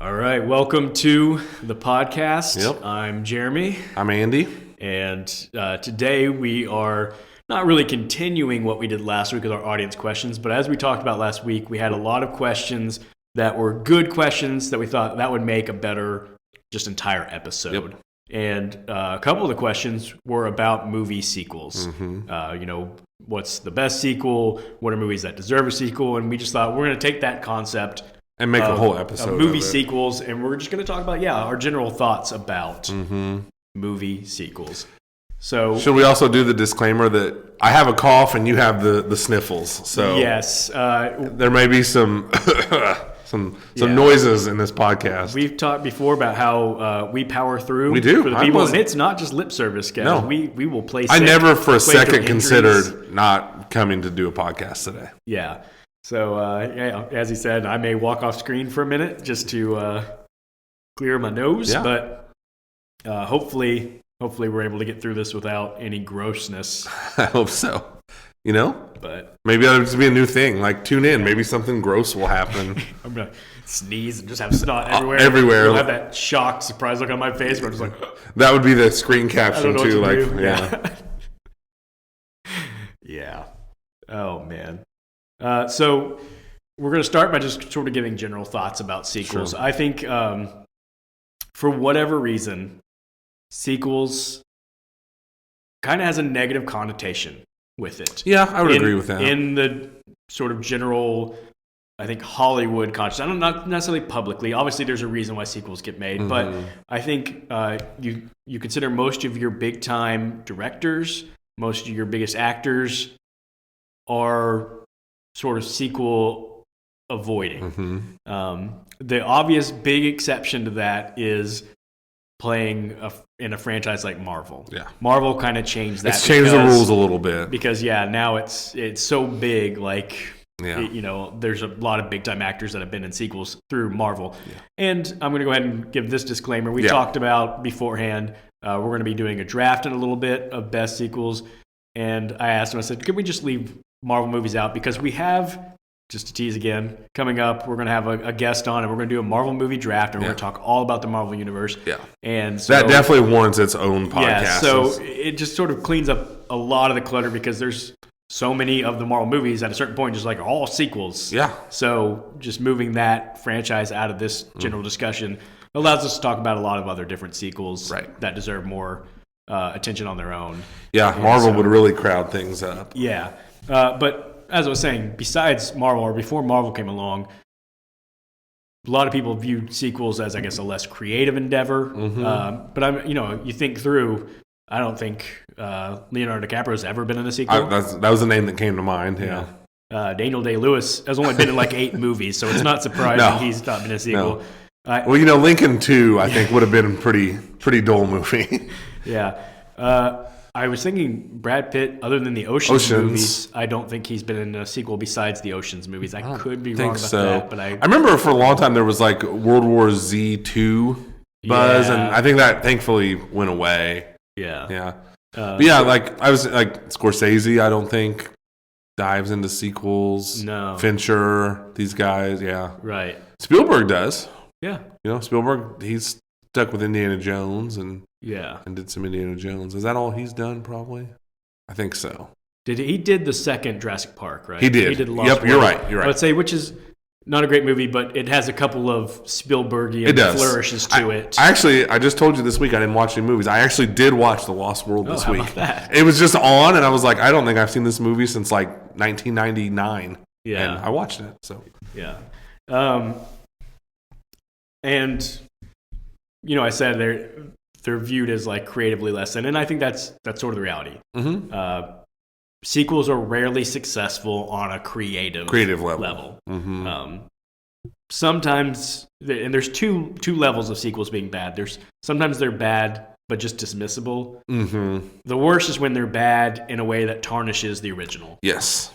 All right, welcome to the podcast. Yep. I'm Jeremy, I'm Andy. and today we are not really continuing what we did last week with our audience questions, but as we talked about last week, we had a lot of questions that were good questions that we thought that would make a better just entire episode. Yep. And a couple of the questions were about movie sequels. Mm-hmm. What's the best sequel? What are movies that deserve a sequel? And we just thought we're going to take that concept And make a whole episode of movie of it. sequels, and we're just going to talk about our general thoughts about movie sequels. So Should we also do the disclaimer that I have a cough and you have the sniffles? So yes, there may be some some noises in this podcast. we've talked before about how we power through. We do. For the people, and it's not just lip service, guys. No. We will play. I sick, never for a play through second injuries. considered not coming to do a podcast today. Yeah. So as he said, I may walk off screen for a minute just to clear my nose, Yeah. but hopefully we're able to get through this without any grossness. I hope so. But Maybe that'll just be a new thing. Like, tune in. Maybe something gross will happen. I'm gonna sneeze and just have snot everywhere. Everywhere. You'll have that shocked, surprised look on my face where I'm just like, That would be the screen I caption, don't know too. what to Like, do. yeah. Yeah. Oh man. So we're going to start by just sort of giving general thoughts about sequels. Sure. I think for whatever reason, sequels kind of has a negative connotation with it. Yeah, I would agree with that. In the sort of general, I think, Hollywood conscious. I don't not necessarily publicly. Obviously, there's a reason why sequels get made, but I think you consider most of your big time directors, most of your biggest actors are sort of sequel avoiding. The obvious big exception to that is playing in a franchise like Marvel. Yeah. Marvel kind of changed that. It's changed the rules a little bit. Because now it's so big, like Yeah. there's a lot of big time actors that have been in sequels through Marvel. Yeah. And I'm going to go ahead and give this disclaimer. We talked about beforehand, we're going to be doing a draft in a little bit of best sequels. And I asked him, I said, could we just leave Marvel movies out? Because we have, just to tease again, coming up, we're going to have a guest on, and we're going to do a Marvel movie draft, and we're going to talk all about the Marvel universe. Yeah. And so, That definitely warrants its own podcast. yeah, so it just sort of cleans up a lot of the clutter because there's so many of the Marvel movies at a certain point, just like all sequels. Yeah. So just moving that franchise out of this general discussion allows us to talk about a lot of other different sequels that deserve more attention on their own. Yeah, Marvel would really crowd things up. Yeah. But as I was saying, besides Marvel, or before Marvel came along, a lot of people viewed sequels as, I guess, a less creative endeavor. But you think through, I don't think Leonardo DiCaprio's ever been in a sequel. That was the name that came to mind. Yeah. Daniel Day-Lewis has only been in like 8 movies, so it's not surprising he's not been in a sequel. No. Well, Lincoln 2, I think, would have been a pretty dull movie. Yeah. I was thinking Brad Pitt, other than the Oceans movies, I don't think he's been in a sequel besides the Oceans movies. I could be wrong about that, but I remember for a long time there was like World War Z 2 buzz, and I think that thankfully went away. Yeah. But yeah, like I was like Scorsese, I don't think dives into sequels. No. Fincher, these guys, yeah. Right. Spielberg does. Yeah. Spielberg, he's stuck with Indiana Jones and did some Indiana Jones. Is that all he's done? Probably. I think so. He did the second Jurassic Park, right? He did. He did Lost Yep, World. you're right. I would say, which is not a great movie, but it has a couple of Spielbergian flourishes to it. I just told you this week I didn't watch any movies. I actually did watch The Lost World this how week. about that? It was just on, and I was like, I don't think I've seen this movie since like 1999. Yeah. And I watched it. So yeah. And I said they're viewed as like creatively less than, and I think that's sort of the reality. Sequels are rarely successful on a creative level. Sometimes, and there's two levels of sequels being bad. Sometimes they're bad but just dismissible. The worst is when they're bad in a way that tarnishes the original. Yes.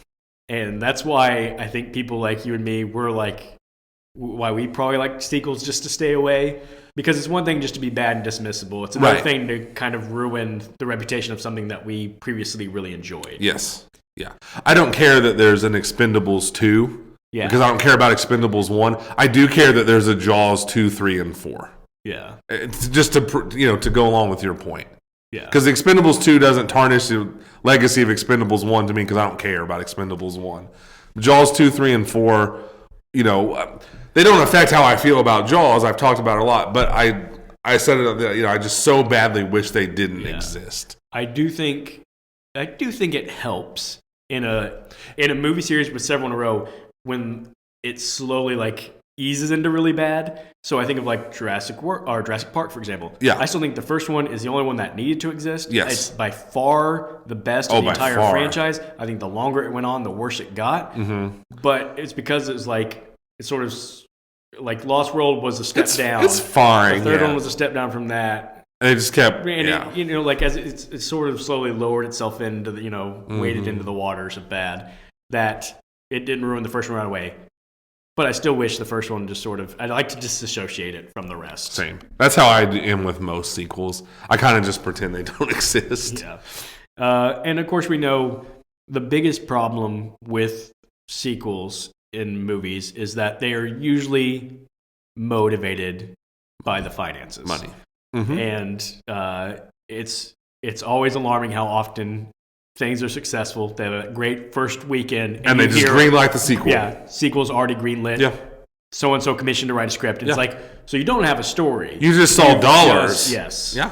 And that's why I think people like you and me, why we probably like sequels just to stay away. Because it's one thing just to be bad and dismissible. It's another thing to kind of ruin the reputation of something that we previously really enjoyed. Yes. Yeah. I don't care that there's an Expendables 2. Yeah. Because I don't care about Expendables 1. I do care that there's a Jaws 2, 3, and 4. Yeah. It's just to go along with your point. Yeah. Because Expendables 2 doesn't tarnish the legacy of Expendables 1 to me because I don't care about Expendables 1. Jaws 2, 3, and 4, they don't affect how I feel about Jaws. I've talked about it a lot, but I said it. I just so badly wish they didn't exist. I do think it helps in a movie series with several in a row when it slowly eases into really bad. So I think of Jurassic Park, for example. Yeah. I still think the first one is the only one that needed to exist. Yes. It's by far the best of the entire franchise. I think the longer it went on, the worse it got. Mm-hmm. But it's because it's sort of Lost World was a step down. It's fine. The third one was a step down from that. And it just kept, as it's sort of slowly lowered itself into the, waded into the waters of bad, that it didn't ruin the first one right away. But I still wish the first one just I'd like to disassociate it from the rest. Same. That's how I am with most sequels. I kind of just pretend they don't exist. Yeah. And of course we know the biggest problem with sequels in movies is that they are usually motivated by the finances. Money. Mm-hmm. And it's always alarming how often things are successful. They have a great first weekend. And they just greenlight the sequel. Yeah, sequel's already greenlit. Yeah. So-and-so commissioned to write a script. And it's so you don't have a story. You just saw dollars. Yes. Yeah.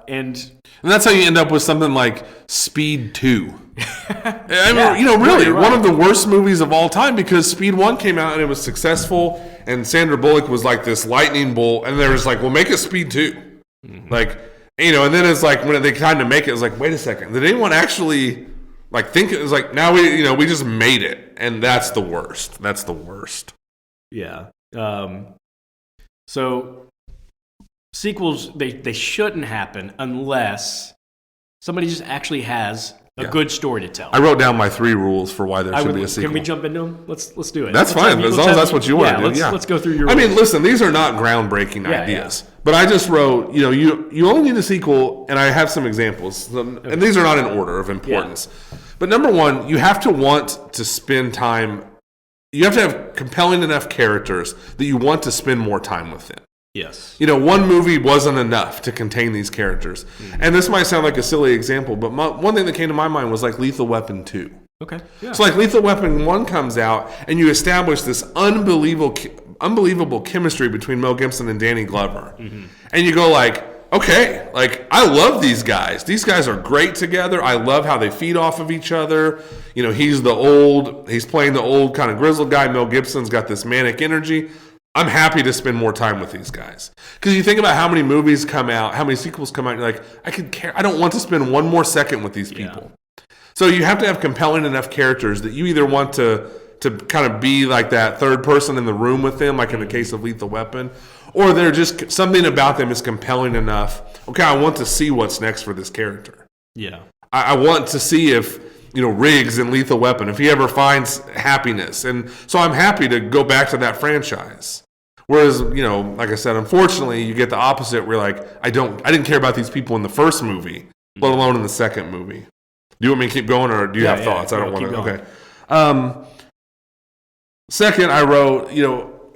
And that's how you end up with something like Speed 2. Really, one of the worst movies of all time because Speed 1 came out and it was successful and Sandra Bullock was like this lightning bolt and they were just like, well, make it Speed 2. Mm-hmm. And then it's when they kind of make it, it's like, wait a second. Did anyone actually think it was now we just made it. And that's the worst. That's the worst. Yeah. So sequels, they shouldn't happen unless somebody just actually has a good story to tell. I wrote down my 3 rules for why there should be a sequel. Can we jump into them? Let's do it. That's fine, as long as that's what you want to do. Let's go through your rules. I mean, listen, these are not groundbreaking ideas. Yeah. But I just wrote, you only need a sequel, and I have some examples. And these are not in order of importance. Yeah. But number 1, you have to want to spend time. You have to have compelling enough characters that you want to spend more time with them. Yes. One movie wasn't enough to contain these characters. Mm-hmm. And this might sound like a silly example, but one thing that came to my mind was Lethal Weapon 2. Okay. Yeah. So Lethal Weapon 1 comes out, and you establish this unbelievable chemistry between Mel Gibson and Danny Glover. Mm-hmm. And you go okay, I love these guys. These guys are great together. I love how they feed off of each other. He's playing the old kind of grizzled guy. Mel Gibson's got this manic energy. I'm happy to spend more time with these guys. Because you think about how many movies come out, how many sequels come out, you're I don't want to spend one more second with these people. Yeah. So you have to have compelling enough characters that you either want to kind of be that third person in the room with them, in the case of Lethal Weapon, or they're just something about them is compelling enough. Okay, I want to see what's next for this character. Yeah. I want to see if Riggs in Lethal Weapon, if he ever finds happiness. And so I'm happy to go back to that franchise. Whereas, like I said, unfortunately, you get the opposite where I didn't care about these people in the first movie, let alone in the second movie. Do you want me to keep going or do you have thoughts? I don't want to. Okay. Second, I wrote,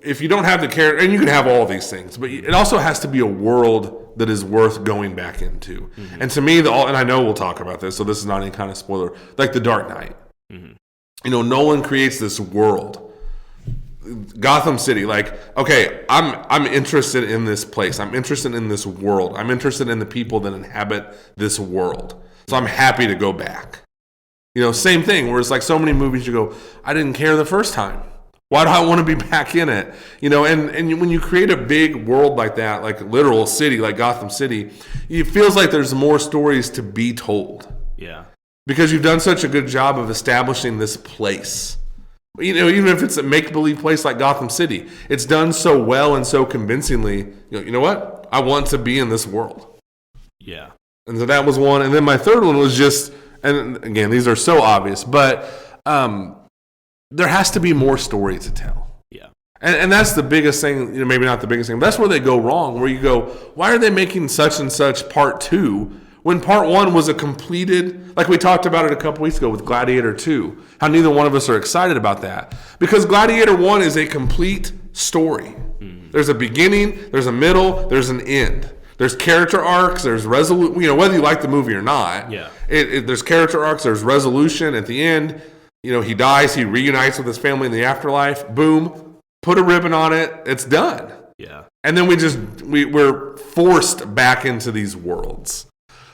if you don't have the character, and you can have all these things, but it also has to be a world that is worth going back into. Mm-hmm. And to me, and I know we'll talk about this, so this is not any kind of spoiler, The Dark Knight. Mm-hmm. Nolan creates this world. Gotham City, okay, I'm interested in this place. I'm interested in this world. I'm interested in the people that inhabit this world. So I'm happy to go back. Same thing, where it's so many movies you go, I didn't care the first time. Why do I want to be back in it? And when you create a big world like that, literal city, like Gotham City, it feels like there's more stories to be told. Yeah. Because you've done such a good job of establishing this place. Even if it's a make-believe place like Gotham City, it's done so well and so convincingly. You know what? I want to be in this world. Yeah. And so that was one. And then my third one was just, and again, these are so obvious, but there has to be more story to tell. Yeah. And that's the biggest thing, maybe not the biggest thing, but that's where they go wrong, where you go, why are they making such and such part 2 when part 1 was a completed, like we talked about it a couple weeks ago with Gladiator 2, how neither one of us are excited about that. Because Gladiator 1 is a complete story. There's a beginning, there's a middle, there's an end. There's character arcs, there's resolution, whether you like the movie or not. Yeah. There's character arcs, there's resolution at the end. He dies, he reunites with his family in the afterlife. Boom, put a ribbon on it, it's done. Yeah. And then we're forced back into these worlds.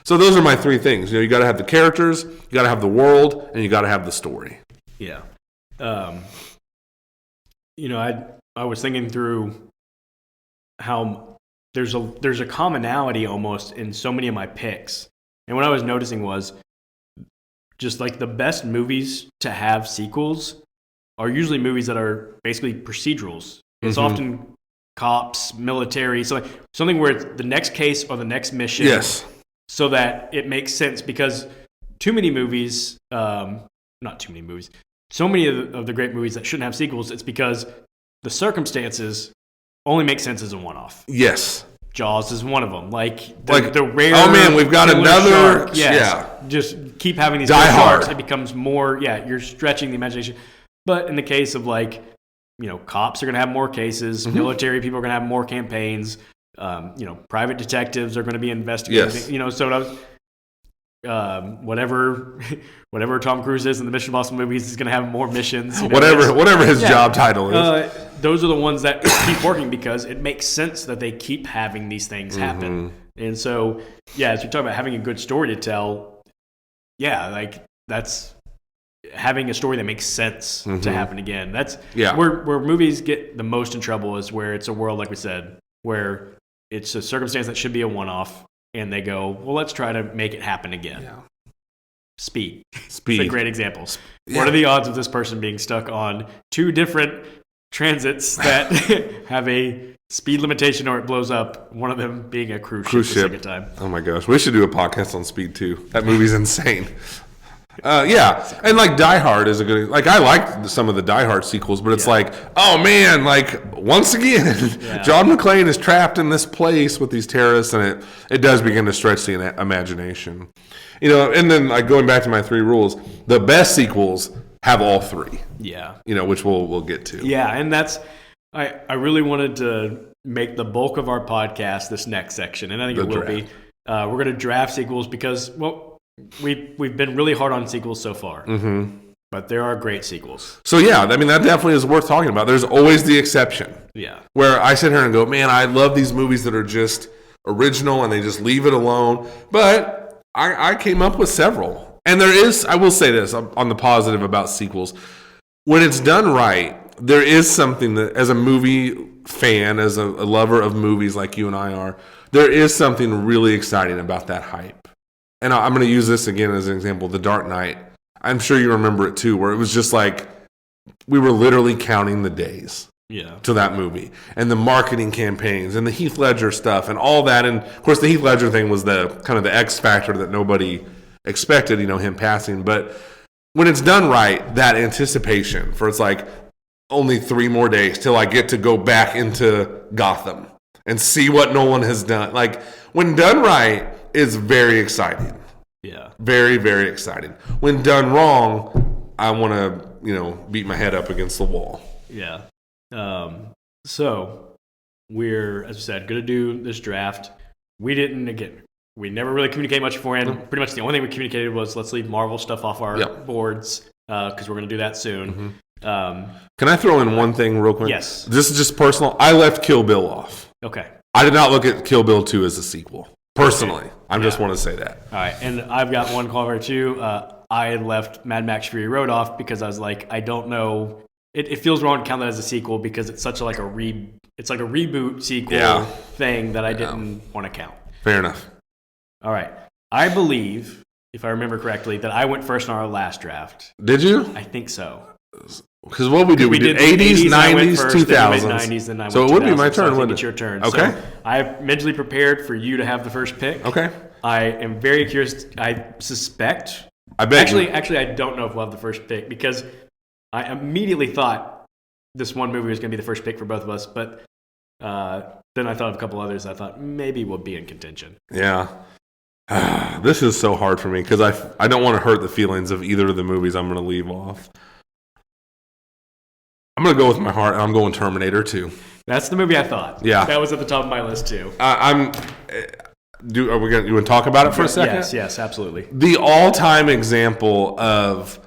So those are my 3 things. You got to have the characters, you got to have the world, and you got to have the story. Yeah. I was thinking through how there's a commonality almost in so many of my picks. And what I was noticing was just like the best movies to have sequels are usually movies that are basically procedurals. It's often cops, military, something where it's the next case or the next mission. Yes. So that it makes sense, because too many movies, not too many movies, so many of the great movies that shouldn't have sequels, it's because the circumstances only make sense as a one-off. Yes. Jaws is one of them. The rare. Oh man, we've got another. Shark. Yes. Yeah. Just keep having these Die sharks. Hard. It becomes more. Yeah, you're stretching the imagination. But in the case of cops are going to have more cases. Military people are going to have more campaigns. Private detectives are going to be investigating. Yes. So what I was, whatever Tom Cruise is in the Mission Impossible movies is going to have more missions. Whatever his job title is. Those are the ones that keep working because it makes sense that they keep having these things happen. And so, as you talk about having a good story to tell, that's having a story that makes sense to happen again. That's where movies get the most in trouble, is where it's a world, like we said, where it's a circumstance that should be a one-off, and they go, well, let's try to make it happen again. Yeah. Speed. It's a great example. Yeah. What are the odds of this person being stuck on 2 different transits that have a speed limitation or it blows up, one of them being a cruise ship the second time? Oh my gosh. We should do a podcast on Speed 2. That movie's insane. And Die Hard is a good, I like some of the Die Hard sequels, but it's oh man, once again, John McClane is trapped in this place with these terrorists, and it does begin to stretch the imagination. And then going back to my 3 rules, the best sequels have all 3. Yeah. Which we'll get to. Yeah, and that's, I really wanted to make the bulk of our podcast this next section, and I think it will be. We're going to draft sequels because, we've been really hard on sequels so far, but there are great sequels. So that definitely is worth talking about. There's always the exception. Yeah. Where I sit here and go, man, I love these movies that are just original and they just leave it alone. But I came up with several. And there is, I will say this on the positive about sequels. When it's done right, there is something that, as a movie fan, as a lover of movies like you and I are, there is something really exciting about that hype. And I'm going to use this again as an example, The Dark Knight. I'm sure you remember it too, where it was just we were literally counting the days to that movie. And the marketing campaigns and the Heath Ledger stuff and all that. And of course, the Heath Ledger thing was the kind of the X factor that nobody expected, him passing. But when it's done right, that anticipation for it's only 3 more days till I get to go back into Gotham and see what Nolan has done. When done right, is very exciting. Yeah. Very, very exciting. When done wrong, I want to, beat my head up against the wall. Yeah. So we're, as I said, going to do this draft. We never really communicated much beforehand. Pretty much the only thing we communicated was let's leave Marvel stuff off our boards because we're going to do that soon. Can I throw in one thing real quick? Yes. This is just personal. I left Kill Bill off. Okay. I did not look at Kill Bill 2 as a sequel. Personally, I just want to say that. All right, and I've got one caller too. I had left Mad Max Fury Road off because I was I don't know. It feels wrong to count that as a sequel because it's such a reboot sequel thing that I didn't want to count. Fair enough. All right, I believe, if I remember correctly, that I went first in our last draft. Did you? I think so. Because what we did 80s, 90s, 2000s. Then so it would be my turn, wouldn't wouldn't it? It's your turn. Okay. So I mentally prepared for you to have the first pick. Okay. I am very curious. I suspect. Actually, I don't know if we'll have the first pick because I immediately thought this one movie was going to be the first pick for both of us. But then I thought of a couple others. I thought maybe we'll be in contention. Yeah. This is so hard for me because I don't want to hurt the feelings of either of the movies I'm going to leave off. I'm going to go with my heart, and I'm going Terminator 2. That's the movie I thought. Yeah. That was at the top of my list, too. You want to talk about it for a second? Yes, absolutely. The all-time example of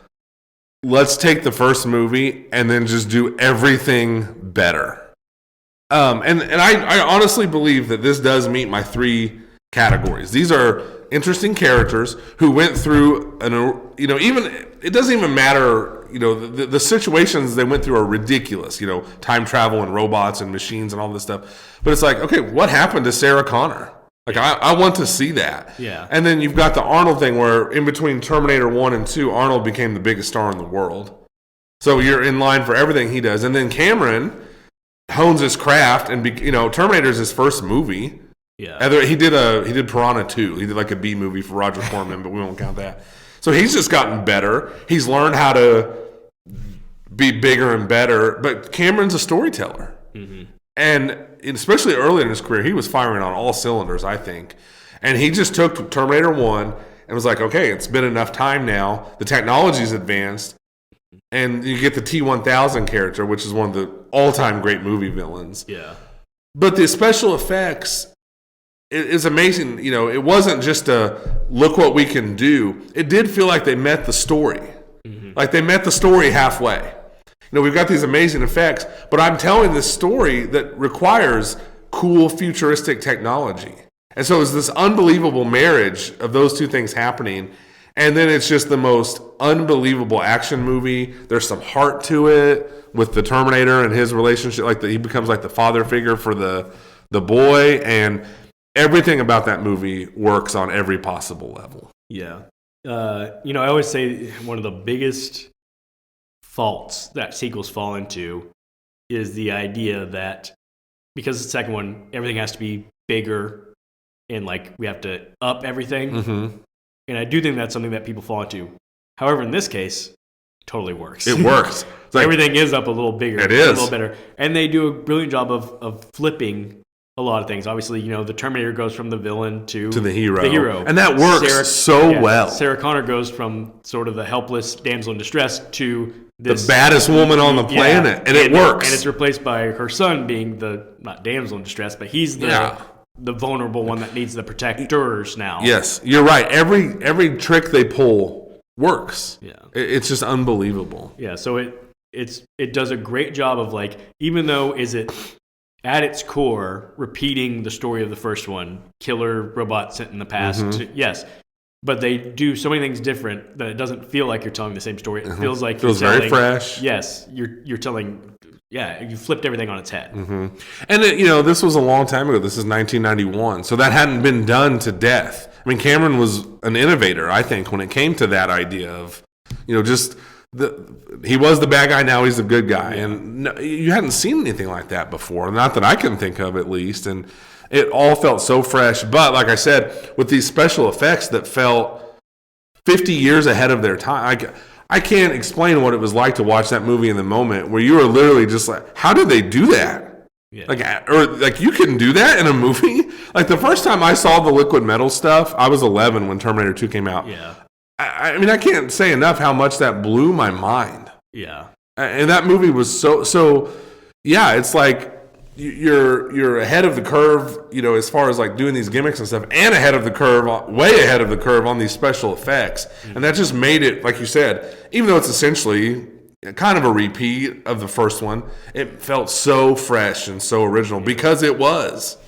let's take the first movie and then just do everything better. And I honestly believe that this does meet my 3 categories. These are interesting characters who went through even it doesn't even matter. The situations they went through are ridiculous. Time travel and robots and machines and all this stuff. But it's like, okay, what happened to Sarah Connor? Like, I want to see that. Yeah. And then you've got the Arnold thing where in between Terminator 1 and 2, Arnold became the biggest star in the world. So you're in line for everything he does. And then Cameron hones his craft, and Terminator is his first movie. Yeah. He did Piranha 2. He did like a B movie for Roger Corman, but we won't count that. So he's just gotten better. He's learned how to be bigger and better. But Cameron's a storyteller. Mm-hmm. And especially early in his career, he was firing on all cylinders, I think. And he just took Terminator 1 and was like, okay, it's been enough time now. The technology's advanced. And you get the T-1000 character, which is one of the all-time great movie villains. Yeah. But the special effects is amazing. It wasn't just a look what we can do. It did feel like they met the story. Mm-hmm. Like they met the story halfway. We've got these amazing effects, but I'm telling this story that requires cool futuristic technology. And so it's this unbelievable marriage of those two things happening. And then it's just the most unbelievable action movie. There's some heart to it with the Terminator and his relationship. He becomes like the father figure for the boy. And everything about that movie works on every possible level. Yeah. I always say one of the biggest faults that sequels fall into is the idea that because the second one, everything has to be bigger and we have to up everything. Mm-hmm. And I do think that's something that people fall into. However, in this case, totally works. It works. Everything is up a little bigger. It is. A little better. And they do a brilliant job of flipping a lot of things. Obviously, the Terminator goes from the villain to the hero. The hero. And that works well. Sarah Connor goes from sort of the helpless damsel in distress to the baddest woman on the planet. And it works. And it's replaced by her son being the, not damsel in distress, but he's the vulnerable one that needs the protectors now. Yes, you're right. Every trick they pull works. Yeah. It's just unbelievable. Yeah, so it does a great job of even though is it at its core repeating the story of the first one, killer robot sent in the past. Mm-hmm. Yes. But they do so many things different that it doesn't feel like you're telling the same story. It feels like you're telling, very fresh. Yes, you're telling. Yeah, you flipped everything on its head. Mm-hmm. And this was a long time ago. This is 1991, so that hadn't been done to death. I mean, Cameron was an innovator, I think, when it came to that idea of, he was the bad guy. Now he's the good guy, and you hadn't seen anything like that before. Not that I can think of, at least, and. It all felt so fresh. But like I said, with these special effects that felt 50 years ahead of their time, I can't explain what it was like to watch that movie in the moment where you were literally just like, how did they do that? Yeah. You couldn't do that in a movie? The first time I saw the liquid metal stuff, I was 11 when Terminator 2 came out. Yeah. I mean, I can't say enough how much that blew my mind. Yeah. And that movie was so yeah, it's like, you're ahead of the curve, as far as doing these gimmicks and stuff, and ahead of the curve, way ahead of the curve on these special effects. Mm-hmm. And that just made it, like you said, even though it's essentially kind of a repeat of the first one, it felt so fresh and so original because it was.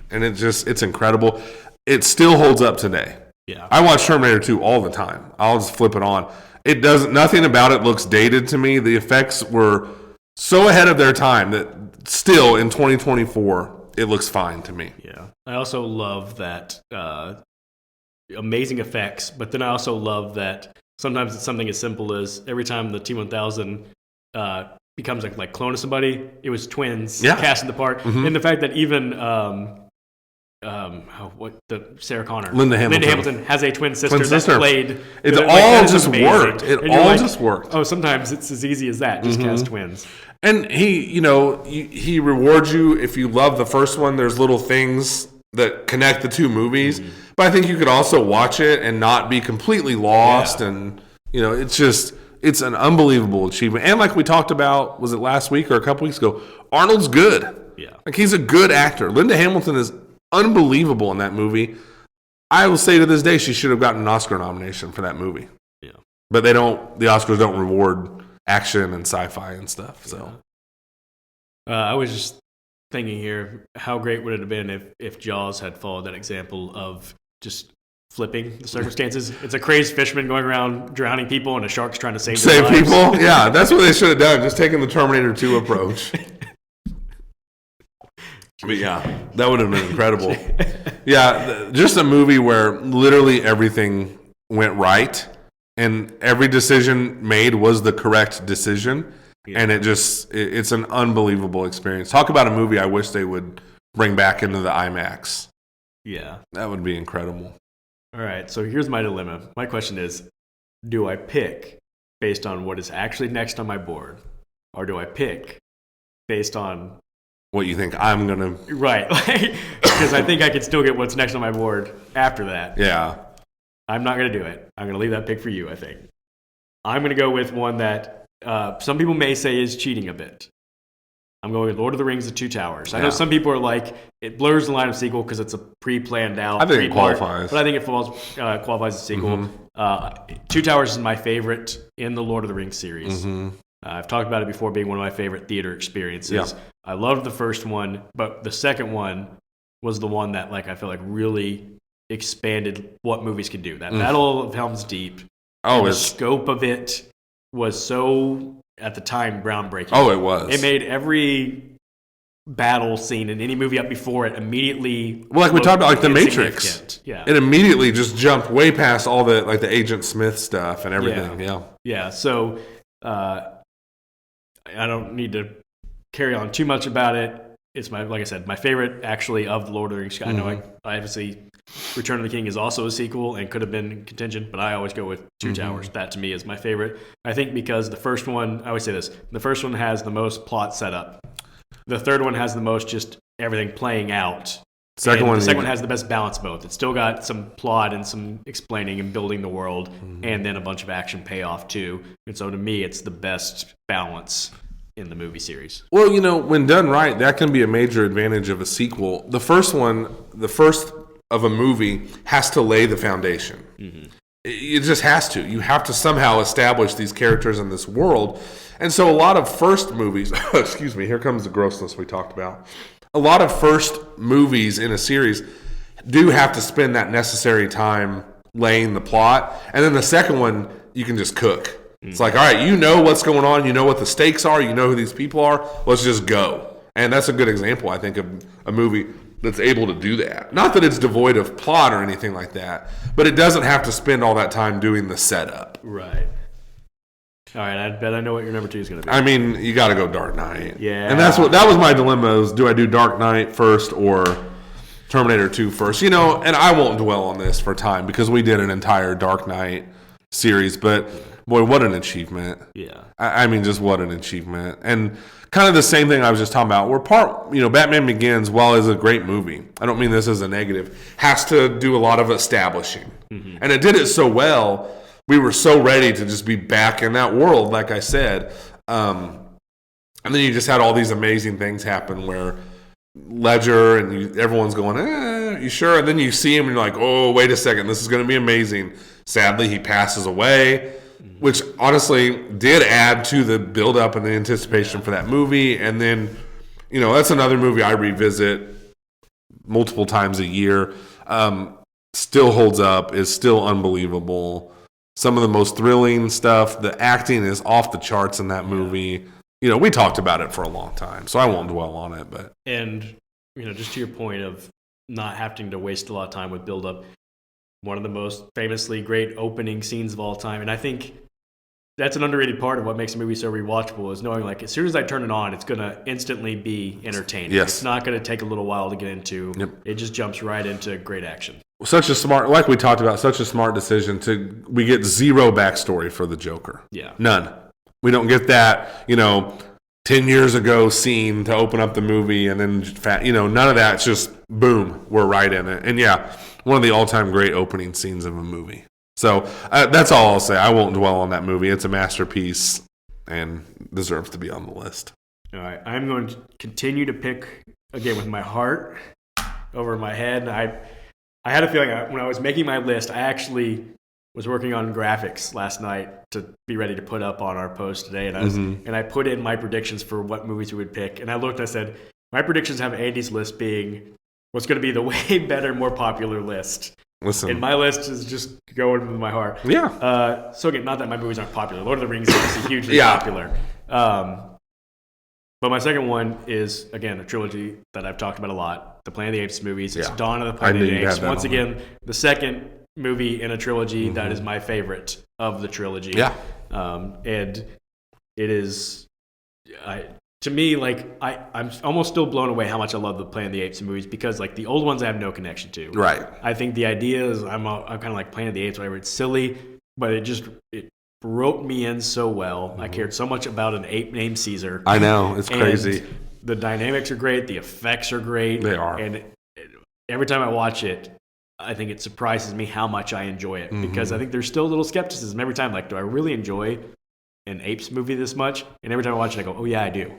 And it's incredible. It still holds up today. Yeah. I watch Terminator 2 all the time. I'll just flip it on. Nothing about it looks dated to me. The effects were so ahead of their time that still in 2024 it looks fine to me. Yeah, I also love that amazing effects, but then I also love that sometimes it's something as simple as every time the T-1000 becomes like clone of somebody, it was twins cast in the part, and the fact that even Sarah Connor, Linda Hamilton has a twin sister that played. It all just worked. It all just worked. Oh, sometimes it's as easy as that. Just cast twins. And he rewards you if you love the first one. There's little things that connect the two movies. But I think you could also watch it and not be completely lost. Yeah. And, it's an unbelievable achievement. And like we talked about, was it last week or a couple weeks ago, Arnold's good. Yeah. Like, he's a good actor. Linda Hamilton is unbelievable in that movie. I will say to this day, she should have gotten an Oscar nomination for that movie. Yeah. But the Oscars don't reward action and sci-fi and stuff. So I was just thinking here, how great would it have been if Jaws had followed that example of just flipping the circumstances? It's a crazed fisherman going around drowning people, and a shark's trying to save their lives. people. Yeah, that's what they should have done. Just taking the Terminator 2 approach. But yeah, that would have been incredible. Yeah, just a movie where literally everything went right, and every decision made was the correct decision. Yeah. And it's an unbelievable experience. Talk about a movie I wish they would bring back into the IMAX. Yeah. That would be incredible. All right, so here's my dilemma. My question is, do I pick based on what is actually next on my board, or do I pick based on what you think I'm going to... Right, because I think I can still get what's next on my board after that. Yeah. I'm not going to do it. I'm going to leave that pick for you, I think. I'm going to go with one that some people may say is cheating a bit. I'm going with Lord of the Rings: The Two Towers. I know some people are like, it blurs the line of sequel because it's a pre-planned out. I think it qualifies. But I think it qualifies as a sequel. Two Towers is my favorite in the Lord of the Rings series. I've talked about it before being one of my favorite theater experiences. Yeah. I loved the first one, but the second one was the one that I feel like really expanded what movies could do. That Battle of Helm's Deep, the scope of it was so, at the time, groundbreaking. Oh, it was. It made every battle scene in any movie up before it immediately... Well, like we talked about, The Matrix. Yeah. It immediately just jumped way past all the Agent Smith stuff and everything. Yeah, so I don't need to carry on too much about it. It's like I said, my favorite actually of the Lord of the Rings. I know I obviously Return of the King is also a sequel and could have been in contention, but I always go with Two Towers. That to me is my favorite. I think because the first one, I always say this, the first one has the most plot setup. The third one has the most just everything playing out. The second one has the best balance of both. It's still got some plot and some explaining and building the world, and then a bunch of action payoff too. And so to me, it's the best balance in the movie series. Well, when done right, that can be a major advantage of a sequel. The first of a movie has to lay the foundation. It just has to. You have to somehow establish these characters in this world. And so a lot of first movies, excuse me, here comes the grossness we talked about. A lot of first movies in a series do have to spend that necessary time laying the plot. And then the second one, you can just cook. It's like, all right, you know what's going on. You know what the stakes are. You know who these people are. Let's just go. And that's a good example, I think, of a movie that's able to do that. Not that it's devoid of plot or anything like that, but it doesn't have to spend all that time doing the setup. Right. All right, I bet I know what your number 2 is going to be. I mean, you got to go Dark Knight. Yeah. And that was my dilemma, is do I do Dark Knight first or Terminator 2 first? And I won't dwell on this for time because we did an entire Dark Knight series, but boy, what an achievement. Yeah. I mean, just what an achievement. And kind of the same thing I was just talking about. Batman Begins, while is a great movie, I don't mean this as a negative, has to do a lot of establishing. And it did it so well. We were so ready to just be back in that world, like I said. And then you just had all these amazing things happen where Ledger and everyone's going, you sure? And then you see him and you're like, oh, wait a second, this is going to be amazing. Sadly, he passes away, which honestly did add to the build-up and the anticipation for that movie. And then, that's another movie I revisit multiple times a year. Still holds up, is still unbelievable. Some of the most thrilling stuff. The acting is off the charts in that movie. We talked about it for a long time, so I won't dwell on it. But just to your point of not having to waste a lot of time with build-up, one of the most famously great opening scenes of all time, and I think that's an underrated part of what makes a movie so rewatchable, is knowing as soon as I turn it on, it's going to instantly be entertaining. Yes. It's not going to take a little while to get into. Yep. It just jumps right into great action. Such a smart, like we talked about, such a smart decision we get zero backstory for the Joker. Yeah. None. We don't get that, 10 years ago scene to open up the movie, and then none of that. It's just boom, we're right in it. And yeah, one of the all-time great opening scenes of a movie. So that's all I'll say. I won't dwell on that movie. It's a masterpiece and deserves to be on the list. All right, I'm going to continue to pick again with my heart over my head. I had a feeling when I was making my list, I actually was working on graphics last night to be ready to put up on our post today, and I put in my predictions for what movies we would pick, and I looked and I said, my predictions have Andy's list being what's going to be the way better, more popular list. Listen. And my list is just going with my heart. Yeah. So again, not that my movies aren't popular. Lord of the Rings is obviously hugely popular. But my second one is, again, a trilogy that I've talked about a lot. The Planet of the Apes movies. It's Dawn of the Planet of the Apes. Once again, the second movie in a trilogy that is my favorite of the trilogy. Yeah. And it is, to me, like, I'm almost still blown away how much I love the Planet of the Apes movies, because like the old ones I have no connection to. Right. I think the ideas, I'm kind of like Planet of the Apes, whatever. It's silly, but it wrote me in so well. I cared so much about an ape named Caesar. I know, it's crazy. The dynamics are great. The effects are great. They are. And every time I watch it, I think it surprises me how much I enjoy it, because I think there's still a little skepticism every time. Like, do I really enjoy an apes movie this much? And every time I watch it, I go, oh yeah, I do.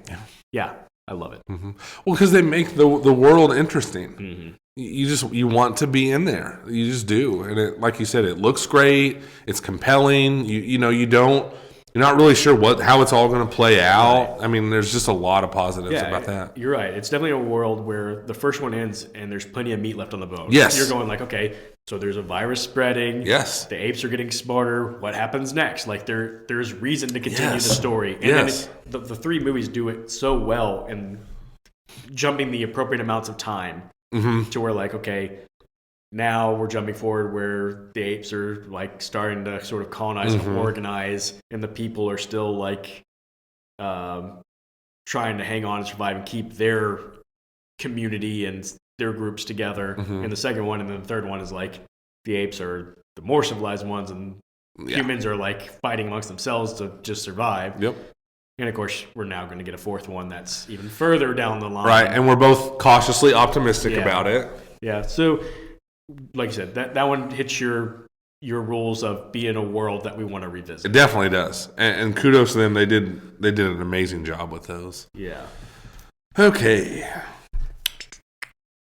Yeah, I love it. Well, because they make the world interesting. You want to be in there. You just do. And it, like you said, it looks great. It's compelling. You're not really sure how it's all going to play out. Right. I mean, there's just a lot of positives about that. You're right. It's definitely a world where the first one ends and there's plenty of meat left on the bone. Yes. You're going like, okay, so there's a virus spreading. Yes. The apes are getting smarter. What happens next? Like there's reason to continue the story. And then the three movies do it so well and jumping the appropriate amounts of time to where like, okay, now we're jumping forward where the apes are like starting to sort of colonize and organize, and the people are still like trying to hang on and survive and keep their community and their groups together. And the second one and then the third one is like the apes are the more civilized ones and humans are like fighting amongst themselves to just survive. Yep. And of course, we're now going to get a fourth one that's even further down the line. Right, and we're both cautiously optimistic about it. Yeah, so like you said, that one hits your rules of being a world that we want to revisit. It definitely does, and kudos to them. They did an amazing job with those. Yeah. Okay,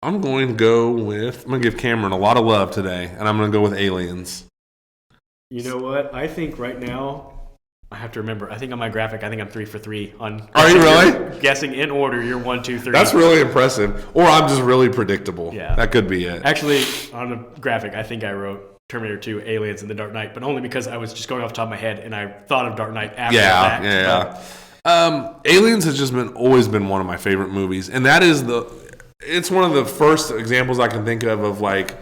I'm going to give Cameron a lot of love today, and I'm going to go with Aliens. You know what? I think right now, I have to remember. I think on my graphic, I'm 3 for 3 on. Are you really? Guessing in order, you're 1, 2, 3. That's really impressive. Or I'm just really predictable. Yeah, that could be it. Actually, on the graphic, I think I wrote Terminator 2, Aliens, and The Dark Knight, but only because I was just going off the top of my head, and I thought of Dark Knight after that. Yeah. Aliens has just always been one of my favorite movies, and that is it's one of the first examples I can think of like,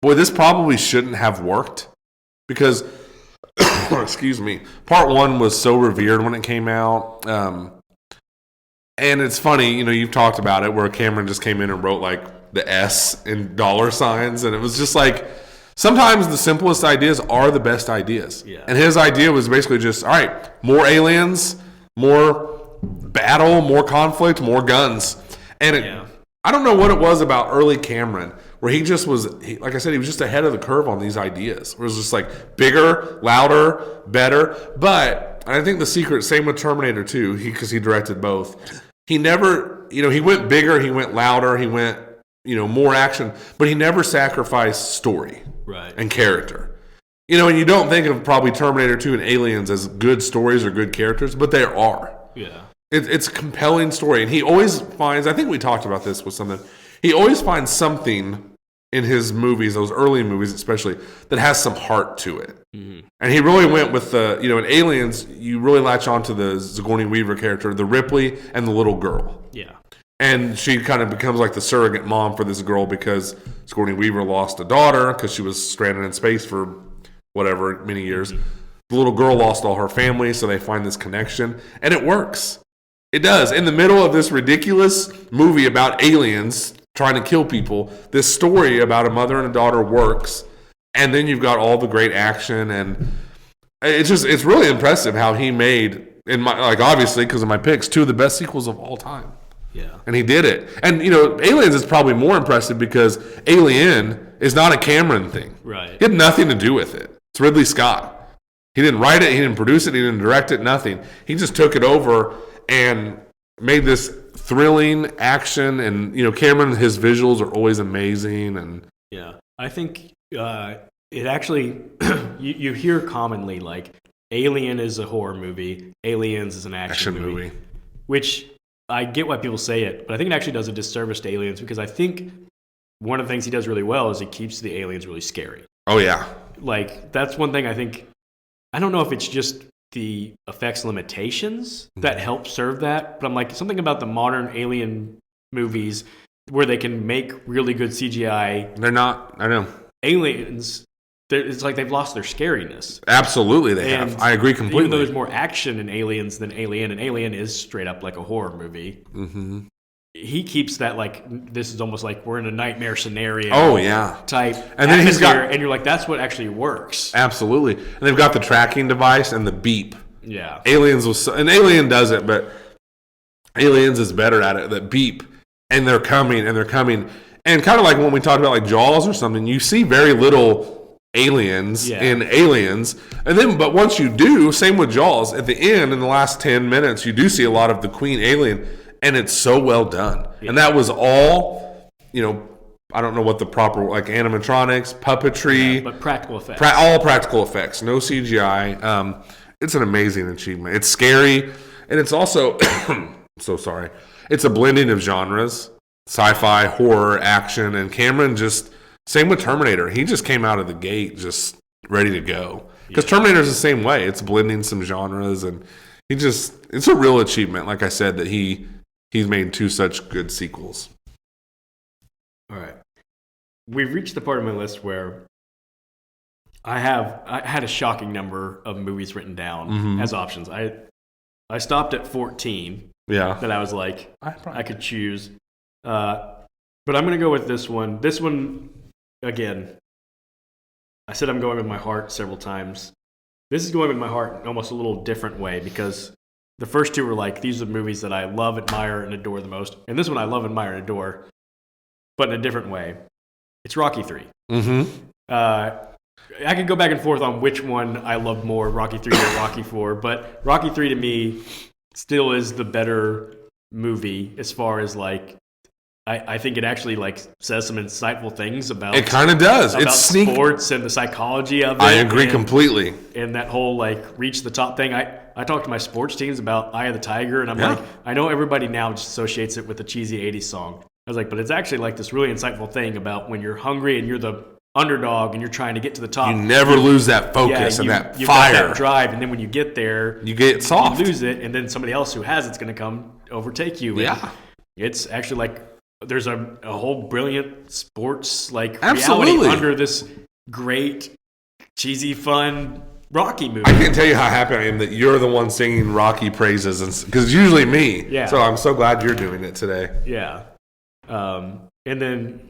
boy, this probably shouldn't have worked, because excuse me, part one was so revered when it came out. And it's funny, you've talked about it where Cameron just came in and wrote like the S in dollar signs. And it was just like, sometimes the simplest ideas are the best ideas. Yeah. And his idea was basically just, all right, more aliens, more battle, more conflict, more guns. And I don't know what it was about early Cameron where he just was, like I said, he was just ahead of the curve on these ideas. It was just like bigger, louder, better. But I think the secret, same with Terminator 2, because he directed both. He never, he went bigger, he went louder, he went, more action, but he never sacrificed story and character. And you don't think of probably Terminator 2 and Aliens as good stories or good characters, but they are. Yeah. It's a compelling story. And he always finds, I think we talked about this with something, he always finds something in his movies, those early movies especially, that has some heart to it. And he really went with in Aliens, you really latch on to the Sigourney Weaver character, the Ripley, and the little girl. Yeah. And she kind of becomes like the surrogate mom for this girl because Sigourney Weaver lost a daughter because she was stranded in space for whatever, many years. The little girl lost all her family, so they find this connection. And it works. It does. In the middle of this ridiculous movie about aliens trying to kill people, this story about a mother and a daughter works. And then you've got all the great action. And it's really impressive how he made in my obviously because of my picks, 2 of the best sequels of all time. Yeah. And he did it. And Aliens is probably more impressive because Alien is not a Cameron thing. Right. He had nothing to do with it. It's Ridley Scott. He didn't write it, he didn't produce it, he didn't direct it, nothing. He just took it over and made this thrilling action. And Cameron, his visuals are always amazing. And yeah, I think it actually you hear commonly like Alien is a horror movie, Aliens is an action movie, which I get why people say it, but I think it actually does a disservice to Aliens because I think one of the things he does really well is he keeps the aliens really scary. Oh yeah, like that's one thing I think. I don't know if it's just the effects limitations that help serve that, but I'm like something about the modern Alien movies where they can make really good CGI. They're not. I know Aliens. It's like they've lost their scariness. Absolutely, they have. I agree completely. Even though there's more action in Aliens than Alien, and Alien is straight up like a horror movie. Mm-hmm. He keeps that like this is almost like we're in a nightmare scenario. Oh yeah, type. And then he's got, and you're like that's what actually works. Absolutely, and they've got the tracking device and the beep. Yeah, Aliens was and Alien does it, but Aliens is better at it. That beep, and they're coming, and kind of like when we talked about like Jaws or something. You see very little aliens in Aliens, and then but once you do, same with Jaws. At the end, in the last 10 minutes, you do see a lot of the Queen alien. And it's so well done. Yeah. And that was all, I don't know what the proper, like animatronics, puppetry. Yeah, but practical effects. All practical effects, no CGI. It's an amazing achievement. It's scary. And it's also, so sorry, it's a blending of genres, sci-fi, horror, action. And Cameron same with Terminator. He just came out of the gate just ready to go. Because Terminator's the same way. It's blending some genres. And it's a real achievement, like I said, that he's made 2 such good sequels. All right. We've reached the part of my list where I had a shocking number of movies written down as options. I stopped at 14. Yeah. That I was like, I could choose. But I'm going to go with this one. This one, again, I said I'm going with my heart several times. This is going with my heart in almost a little different way because the first 2 were like, these are the movies that I love, admire, and adore the most. And this one I love, admire, and adore, but in a different way. It's Rocky 3. Mm-hmm. I could go back and forth on which one I loved more, Rocky 3 or Rocky 4, but Rocky 3 to me still is the better movie as far as like, I think it actually like says some insightful things about it. Kind of does. About it's sports and the psychology of it. I agree completely. And that whole like reach the top thing. I talked to my sports teams about Eye of the Tiger, and I'm like, I know everybody now just associates it with the cheesy 80s song. I was like, but it's actually like this really insightful thing about when you're hungry and you're the underdog and you're trying to get to the top. You never lose that focus and that you've fire. Got that drive, and then when you get there, you get soft. You lose it, and then somebody else who has it's going to come overtake you. Yeah. It's actually like there's a whole brilliant sports like Absolutely. reality under this great, cheesy, fun Rocky movie. I can't tell you how happy I am that you're the one singing Rocky praises, because it's usually me. Yeah. So I'm so glad you're doing it today. Yeah. And then,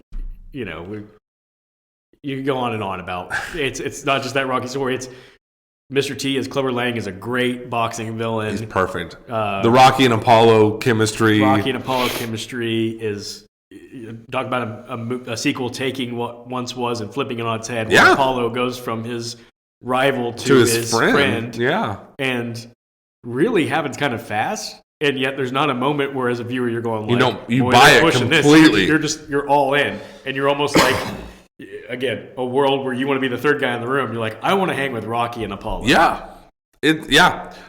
you can go on and on about it's not just that Rocky story. It's Mr. T as Clubber Lang is a great boxing villain. He's perfect. The Rocky and Apollo chemistry. Rocky and Apollo chemistry is talk about a sequel taking what once was and flipping it on its head. Where Apollo goes from his rival to his friend. Yeah. And really happens kind of fast. And yet there's not a moment where as a viewer you're going like, you buy it completely. You're all in. And you're almost like, again, a world where you want to be the third guy in the room. You're like, I want to hang with Rocky and Apollo. Yeah.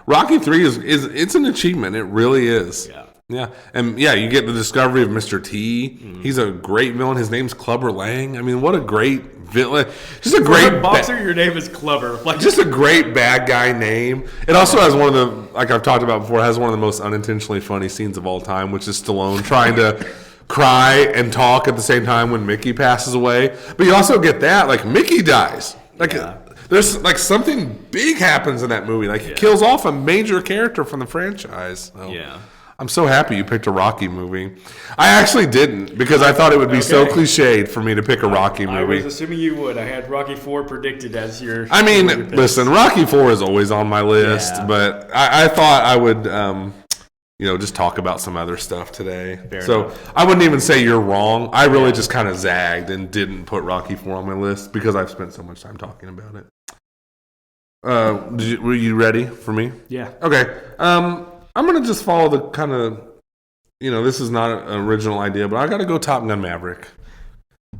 Rocky 3 is it's an achievement. It really is. Yeah. And you get the discovery of Mr. T. Mm-hmm. He's a great villain. His name's Clubber Lang. I mean, what a great villain. Just a great boxer, your name is Clubber. Like, just a great bad guy name. It also has one of the, like I've talked about before, has one of the most unintentionally funny scenes of all time, which is Stallone trying to cry and talk at the same time when Mickey passes away. But you also get that, like, Mickey dies. Like, there's, like, something big happens in that movie. Like, he kills off a major character from the franchise. So, I'm so happy you picked a Rocky movie. I actually didn't because I thought it would be so cliched for me to pick a Rocky movie. I was assuming you would. I had Rocky 4 predicted as your. I mean, listen, Rocky 4 is always on my list, but I thought I would, just talk about some other stuff today. Fair enough. I wouldn't even say you're wrong. I really just kind of zagged and didn't put Rocky 4 on my list because I've spent so much time talking about it. Were you ready for me? Yeah. Okay. I'm going to just follow the kind of, this is not an original idea, but I got to go Top Gun Maverick.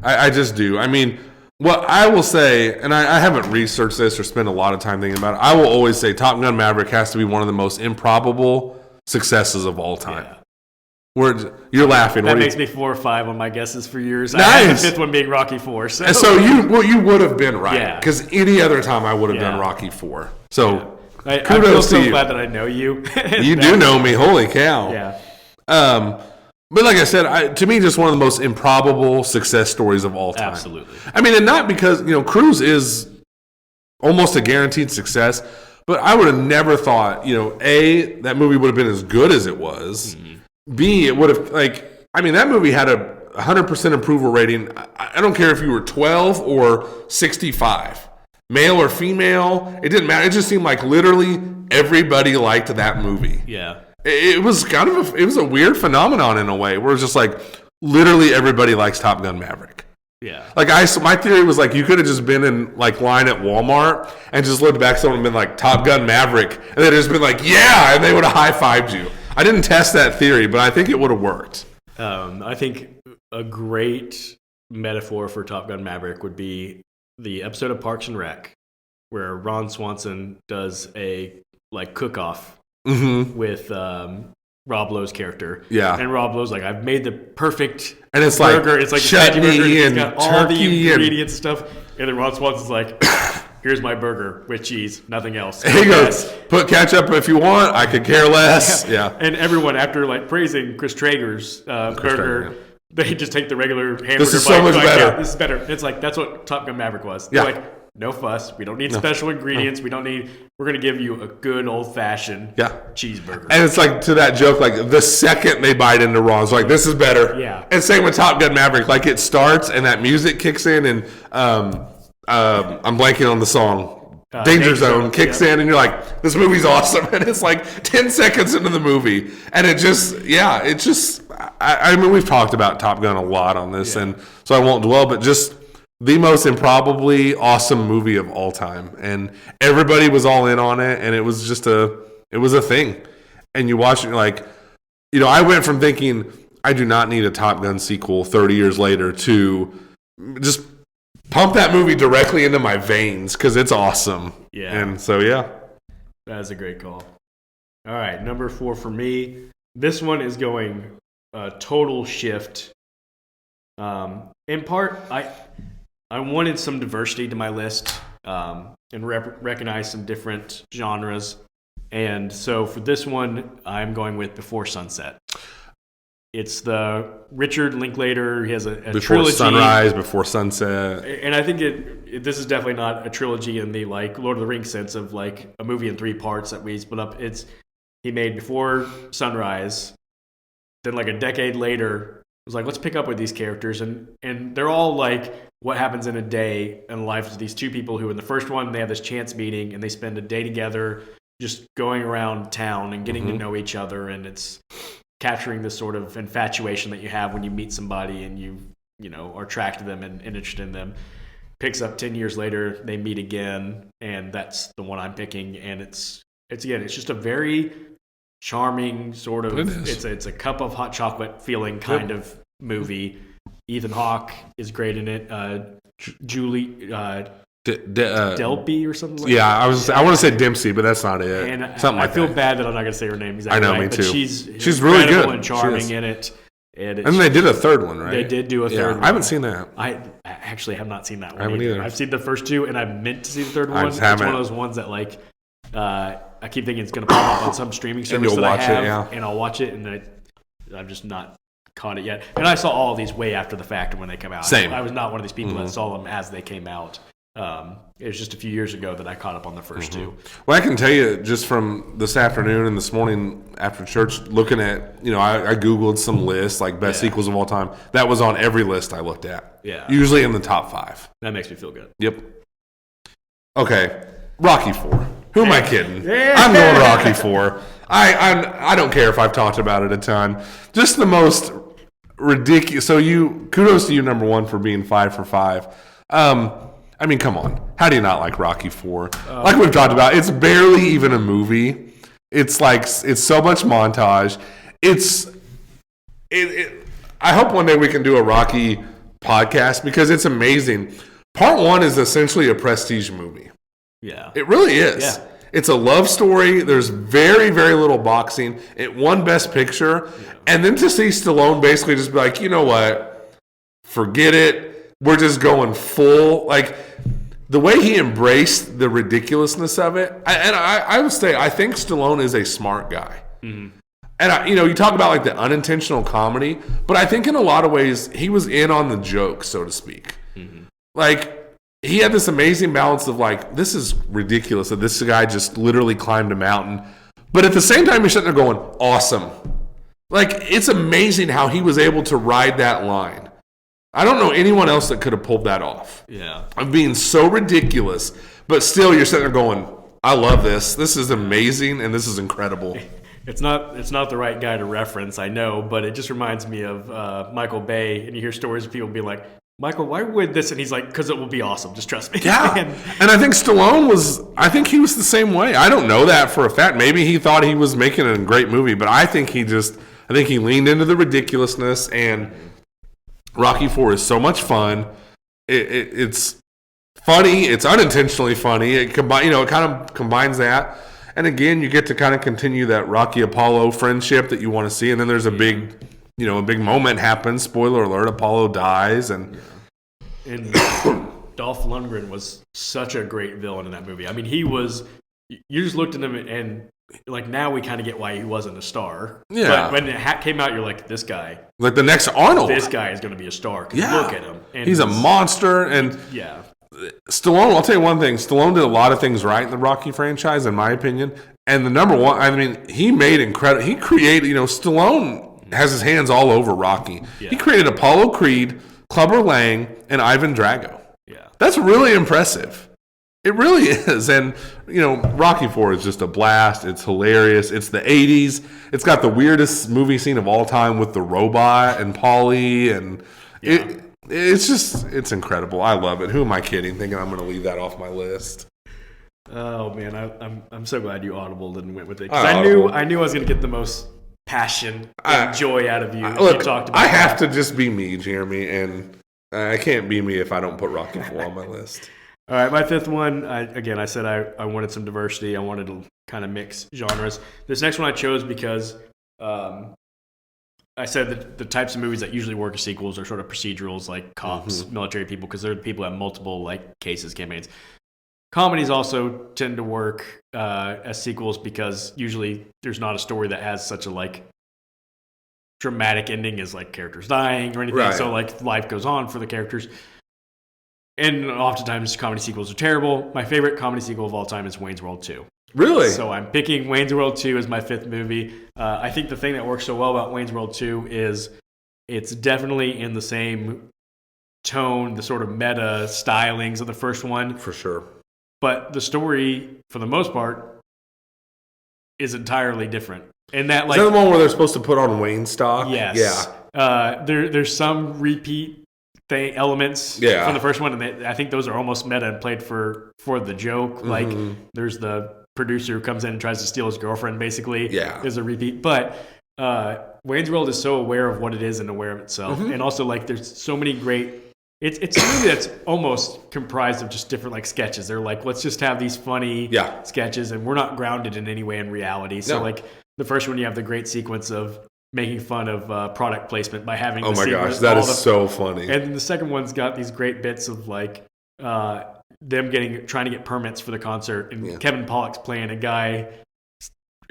I just do. I mean, what I will say, and I haven't researched this or spent a lot of time thinking about it, I will always say Top Gun Maverick has to be one of the most improbable successes of all time. Yeah. You're laughing. That makes me 4 or 5 on my guesses for yours. Nice. I had the 5th one being Rocky 4. So you would have been right. Because any other time I would have done Rocky 4. So I feel so glad that I know you. You do know me. Holy cow. Yeah. But like I said, to me, just one of the most improbable success stories of all time. Absolutely. I mean, and not because, Cruise is almost a guaranteed success, but I would have never thought, A, that movie would have been as good as it was. Mm-hmm. B, it would have, that movie had a 100% approval rating. I don't care if you were 12 or 65. Male or female, it didn't matter. It just seemed like literally everybody liked that movie. Yeah. It was kind of it was a weird phenomenon in a way where it's just like literally everybody likes Top Gun Maverick. Yeah. My theory was you could have just been in line at Walmart and just looked back, someone had been Top Gun Maverick, and they'd just been yeah, and they would have high-fived you. I didn't test that theory, but I think it would have worked. I think a great metaphor for Top Gun Maverick would be the episode of Parks and Rec where Ron Swanson does a cook-off with Rob Lowe's character. Yeah. And Rob Lowe's I've made the perfect and it's burger. It's chutney burger. And it's got all the ingredients and stuff. And then Ron Swanson's here's my burger with cheese, nothing else. He goes, put ketchup if you want. I could care less. Yeah. And everyone, after praising Chris Traeger's burger, they just take the regular hamburger. This is so much better. Yeah, this is better. It's that's what Top Gun Maverick was. Yeah. No fuss. We don't need special ingredients. We're going to give you a good old-fashioned cheeseburger. And it's to that joke, the second they bite into Ron's this is better. Yeah. And same with Top Gun Maverick. It starts and that music kicks in and I'm blanking on the song. Danger Zone kicks in and you're this movie's awesome. And it's 10 seconds into the movie. And I mean, we've talked about Top Gun a lot on this, and so I won't dwell, but just the most improbably awesome movie of all time. And everybody was all in on it, and it was just it was a thing. And you watch it, I went from thinking, I do not need a Top Gun sequel 30 years later to just pump that movie directly into my veins because it's awesome. Yeah. And so, yeah. That is a great call. All right, number 4 for me. This one is going total shift. In part, I wanted some diversity to my list and recognize some different genres. And so for this one, I'm going with Before Sunset. It's the Richard Linklater. He has a Before trilogy. Sunrise, Before Sunset. And I think this is definitely not a trilogy in the Lord of the Rings sense of a movie in 3 parts that we split up. He made Before Sunrise. Then a decade later, was let's pick up with these characters. And they're all what happens in a day in the lives of these 2 people who in the first one, they have this chance meeting and they spend a day together just going around town and getting to know each other. And it's capturing this sort of infatuation that you have when you meet somebody and you are attracted to them and interested in them. Picks up 10 years later, they meet again. And that's the one I'm picking. And it's just a very charming sort of, it's a cup of hot chocolate feeling kind of movie. Ethan Hawke is great in it. Julie Delpy or something like that. I want to say Dempsey, but that's not it. And I feel bad that I'm not going to say her name exactly. I know, me too. She's really good and charming in it. And they did a third one, right? They did do a third one. I haven't seen that. I actually have not seen that one. I haven't either. I've seen the first 2, and I meant to see the third one. It's one of those ones that I keep thinking it's going to pop up on some streaming service that I have, and I'll watch it, and I've just not caught it yet. And I saw all of these way after the fact when they come out. Same. I was not one of these people that saw them as they came out. It was just a few years ago that I caught up on the first two. Well, I can tell you just from this afternoon and this morning after church, looking at, I Googled some lists, like best sequels of all time. That was on every list I looked at. Yeah. Usually in the top 5. That makes me feel good. Yep. Okay. Rocky 4. Who am I kidding? Yeah. I'm going Rocky 4. I don't care if I've talked about it a ton. Just the most ridiculous. So kudos to you, number 1, for being 5 for 5. I mean, come on. How do you not like Rocky 4? Like we've talked about, it's barely even a movie. It's so much montage. I hope one day we can do a Rocky podcast because it's amazing. Part 1 is essentially a prestige movie. Yeah. It really is. Yeah. It's a love story. There's very, very little boxing. It won Best Picture. Yeah. And then to see Stallone basically just be like, you know what? Forget it. We're just going full. Like, the way he embraced the ridiculousness of it. I would say, I think Stallone is a smart guy. Mm-hmm. And, you talk about like the unintentional comedy, but I think in a lot of ways, he was in on the joke, so to speak. Mm-hmm. Like, he had this amazing balance of like, this is ridiculous that this guy just literally climbed a mountain. But at the same time, you're sitting there going, awesome. Like, it's amazing how he was able to ride that line. I don't know anyone else that could have pulled that off. Yeah. Of being so ridiculous, but still you're sitting there going, I love this. This is amazing, and this is incredible. It's not the right guy to reference, I know, but it just reminds me of Michael Bay, and you hear stories of people being like, Michael, why would this? And he's like, because it will be awesome. Just trust me. Yeah. And I think I think he was the same way. I don't know that for a fact. Maybe he thought he was making a great movie, but I think he leaned into the ridiculousness, and Rocky 4 is so much fun. It's funny. It's unintentionally funny. It kind of combines that. And again, you get to kind of continue that Rocky Apollo friendship that you want to see. And then there's a big moment happens. Spoiler alert, Apollo dies. And Dolph Lundgren was such a great villain in that movie. I mean, you just looked at him and like now we kind of get why he wasn't a star. Yeah. But when it came out, you're like, this guy. Like the next Arnold. This guy is going to be a star. Yeah. Look at him. And he's a monster. And yeah. Stallone, I'll tell you one thing. Stallone did a lot of things right in the Rocky franchise, in my opinion. And the number one, I mean, he made incredible. He created, Stallone has his hands all over Rocky. Yeah. He created Apollo Creed, Clubber Lang, and Ivan Drago. Yeah. That's really impressive. It really is. And, Rocky IV is just a blast. It's hilarious. It's the 80s. It's got the weirdest movie scene of all time with the robot and Paulie. And it's incredible. I love it. Who am I kidding? Thinking I'm going to leave that off my list. Oh, man. I'm so glad you audibled and went with it. Because I knew I was going to get the most passion and joy out of you. Look, you talked about I have to just be me, Jeremy. And I can't be me if I don't put Rocky IV on my list. All right, my fifth one, I said I wanted some diversity. I wanted to kind of mix genres. This next one I chose because I said that the types of movies that usually work as sequels are sort of procedurals, like cops, military people, because they're the people who have multiple cases, campaigns. Comedies also tend to work as sequels because usually there's not a story that has such a dramatic ending as characters dying or anything. Right. So life goes on for the characters. And oftentimes comedy sequels are terrible. My favorite comedy sequel of all time is Wayne's World 2. Really? So I'm picking Wayne's World 2 as my fifth movie. I think the thing that works so well about Wayne's World 2 is it's definitely in the same tone, the sort of meta stylings of the first one. For sure. But the story, for the most part, is entirely different. And that is that the one where they're supposed to put on Wayne stock? Yes. Yeah. There's some repeat elements from the first one, and I think those are almost meta and played for the joke. There's the producer who comes in and tries to steal his girlfriend, basically. Yeah. Is a repeat. But Wayne's World is so aware of what it is and aware of itself. And also, there's so many great... It's a movie that's almost comprised of just different sketches. They're let's just have these funny sketches, and we're not grounded in any way in reality. So the first one, you have the great sequence of making fun of product placement by having oh my gosh, that is so funny. And then the second one's got these great bits of them trying to get permits for the concert, and Kevin Pollak's playing a guy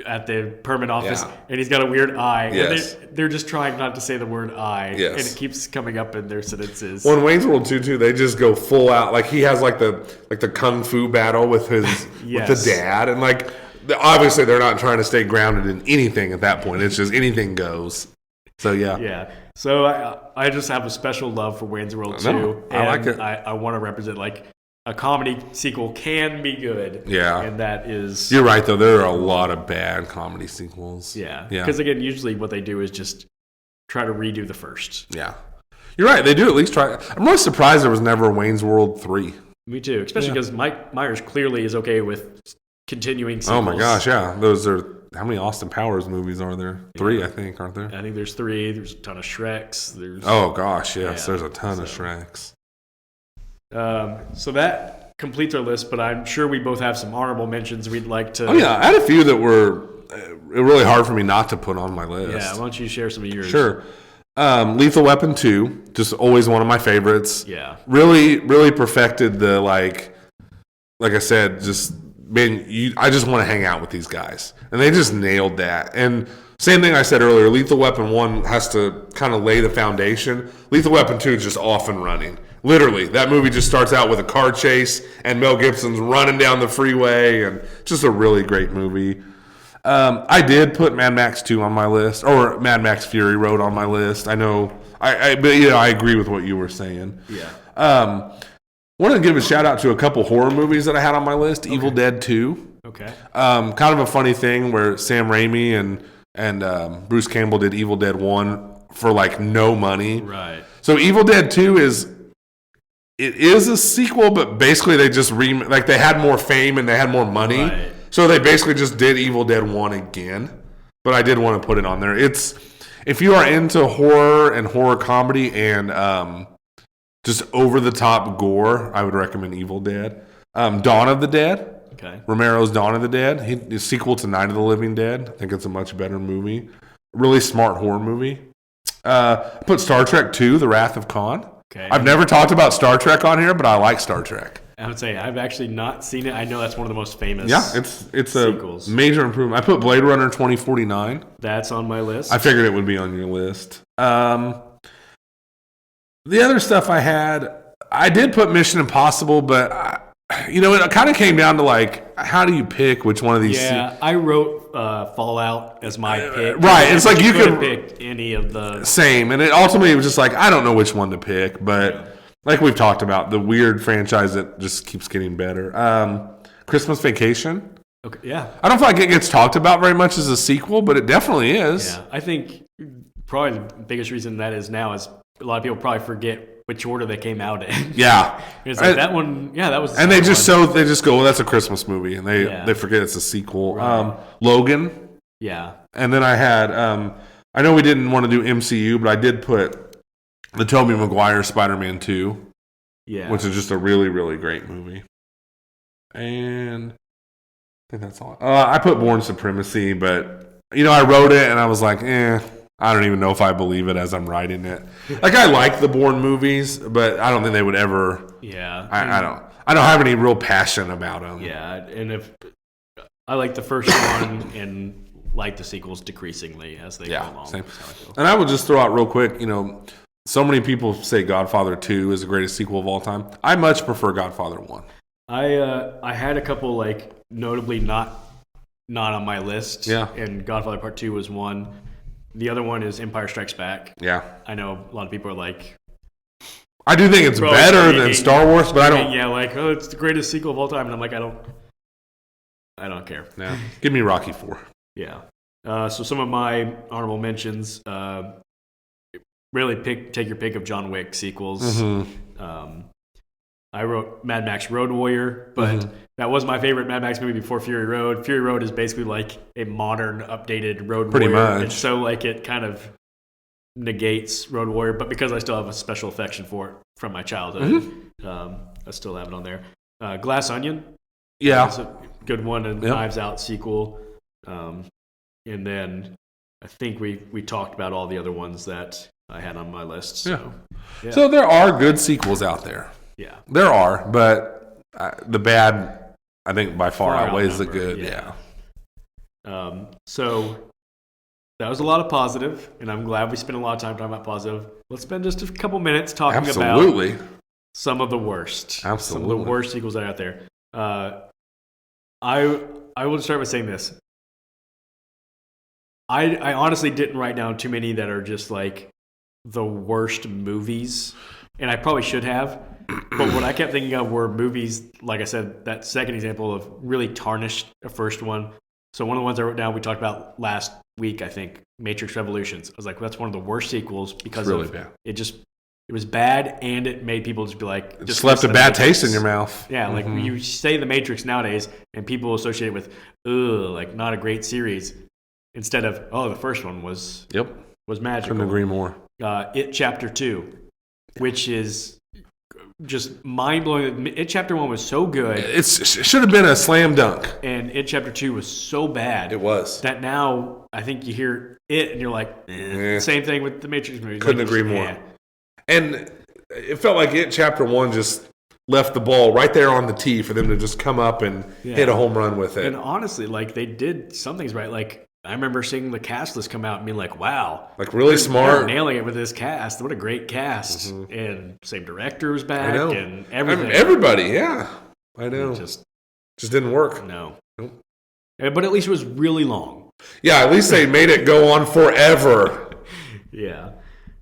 at the permit office, Yeah. and he's got a weird eye. Yes. And they're just trying not to say the word eye, Yes. and it keeps coming up in their sentences. Well, in Wayne's World 2 too, they just go full out. Like he has like the kung fu battle with his Yes. with the dad, and like obviously they're not trying to stay grounded in anything at that point. It's just anything goes. So yeah. Yeah. So I just have a special love for Wayne's World 2. No, I like it. I want to represent like a comedy sequel can be good. Yeah. And that is. You're right though. There are a lot of bad comedy sequels. Yeah. Yeah. Because again, usually what they do is just try to redo the first. Yeah. You're right. They do at least try. I'm really surprised there was never a Wayne's World 3. Me too. Especially because Mike Myers clearly is okay with continuing sequels. Oh my gosh, yeah. Those are, how many Austin Powers movies are there? 3, I think, aren't there? I think there's 3. There's a ton of Shreks. Oh gosh, yes. Yeah, There's a ton of Shreks. So that completes our list, but I'm sure we both have some honorable mentions we'd like to. Oh yeah, I had a few that were really hard for me not to put on my list. Yeah, why don't you share some of yours? Sure. Lethal Weapon 2, just always one of my favorites. Yeah. Really, really perfected the like I said, just man, I just want to hang out with these guys, and they just nailed that. And same thing I said earlier, Lethal Weapon 1 has to kind of lay the foundation. Lethal Weapon 2 is just off and running. Literally, that movie just starts out with a car chase, and Mel Gibson's running down the freeway, and just a really great movie. I did put Mad Max 2 on my list, or Mad Max Fury Road on my list. I know, but I agree with what you were saying. Yeah. Wanted to give a shout out to a couple horror movies that I had on my list. Okay. Evil Dead 2. Okay. Kind of a funny thing where Sam Raimi and Bruce Campbell did Evil Dead 1 for like no money. Right. So Evil Dead 2 is a sequel, but basically they just they had more fame and they had more money. Right. So they basically just did Evil Dead 1 again. But I did want to put it on there. If you are into horror and horror comedy and just over-the-top gore, I would recommend Evil Dead. Dawn of the Dead. Okay. Romero's Dawn of the Dead. His sequel to Night of the Living Dead. I think it's a much better movie. Really smart horror movie. I put Star Trek 2, The Wrath of Khan. Okay. I've never talked about Star Trek on here, but I like Star Trek. I would say I've actually not seen it. I know that's one of the most famous. Yeah, it's sequels. A major improvement. I put Blade Runner 2049. That's on my list. I figured it would be on your list. The other stuff I did put Mission Impossible, but it kind of came down to like, how do you pick which one of these? Yeah, I wrote Fallout as my pick. Right, it's like you could have picked any of the same, and it ultimately was just like I don't know which one to pick, but like we've talked about, the weird franchise that just keeps getting better. Christmas Vacation. Okay, yeah. I don't feel like it gets talked about very much as a sequel, but it definitely is. Yeah, I think probably the biggest reason that is now is a lot of people probably forget which order they came out in. Yeah. It's like that one, yeah, that was the and they just one. they just go, well, that's a Christmas movie, and they forget it's a sequel. Right. Logan. Yeah. And then I had, I know we didn't want to do MCU, but I did put the Tobey Maguire Spider-Man 2, which is just a really, really great movie. And I think that's all. I put Bourne Supremacy, but, I wrote it, and I was like, I don't even know if I believe it as I'm writing it. Like, I like the Bourne movies, but I don't think they would ever. Yeah. I don't have any real passion about them. Yeah, and if I like the first one and like the sequels decreasingly as they go along. Same. And I would just throw out real quick, so many people say Godfather 2 is the greatest sequel of all time. I much prefer Godfather 1. I had a couple like notably not on my list. Yeah. And Godfather Part 2 was one. The other one is Empire Strikes Back. Yeah. I know a lot of people are like, I do think it's better than Star Wars, but I don't. Yeah, like, it's the greatest sequel of all time, and I'm like, I don't care. Yeah. Give me Rocky 4. Yeah. So some of my honorable mentions, really take your pick of John Wick sequels. Mm-hmm. I wrote Mad Max Road Warrior, but that was my favorite Mad Max movie before Fury Road. Fury Road is basically like a modern, updated Road Pretty Warrior. much. And so like it kind of negates Road Warrior, but because I still have a special affection for it from my childhood, I still have it on there. Glass Onion. Yeah. It's a good one, and Knives Out sequel. And then I think we talked about all the other ones that I had on my list. So, yeah. So there are good sequels out there. Yeah. There are, but the bad, I think, by far outweighs the good. Yeah. So that was a lot of positive, and I'm glad we spent a lot of time talking about positive. Let's spend just a couple minutes talking Absolutely. about some of the worst. Absolutely. Some of the worst sequels that are out there. I will start by saying this. I honestly didn't write down too many that are just like the worst movies, and I probably should have. But what I kept thinking of were movies, like I said, that second example of really tarnished a first one. So one of the ones I wrote down, we talked about last week, I think, Matrix Revolutions. I was like, well, that's one of the worst sequels because It's really bad. It was bad, and it made people just be like, Just left a bad taste in your mouth. Yeah, like you say the Matrix nowadays, and people associate it with, like not a great series, instead of, oh, the first one was magical. Couldn't agree more. It Chapter 2, which is just mind blowing. It Chapter 1 was so good. It should have been a slam dunk. And It Chapter 2 was so bad. It was. That now I think you hear it and you're like, Same thing with the Matrix movies. Couldn't agree more. And it felt like It Chapter 1 just left the ball right there on the tee for them to just come up and hit a home run with it. And honestly, like they did some things right. Like I remember seeing the cast list come out and being like, wow. Like really smart. They're nailing it with this cast. What a great cast. And same director was back. I know. And everything. Everybody, yeah. I know. Just didn't work. No. Nope. But at least it was really long. Yeah, at least they made it go on forever. Yeah.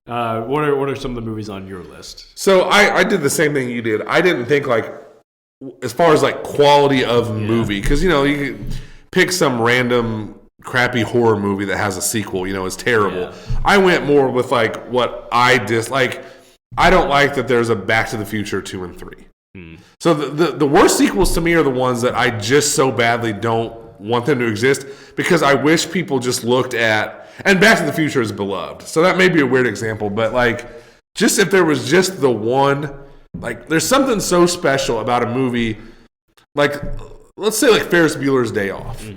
What are some of the movies on your list? So I did the same thing you did. I didn't think like as far as like quality of movie, because you can pick some random crappy horror movie that has a sequel, is terrible. Yeah. I went more with like what I dislike. I don't like that there's a Back to the Future 2 and 3. So the worst sequels to me are the ones that I just so badly don't want them to exist, because I wish people just looked at, and Back to the Future is beloved, so that may be a weird example, but like just if there was just the one, like there's something so special about a movie, like let's say like Ferris Bueller's Day Off.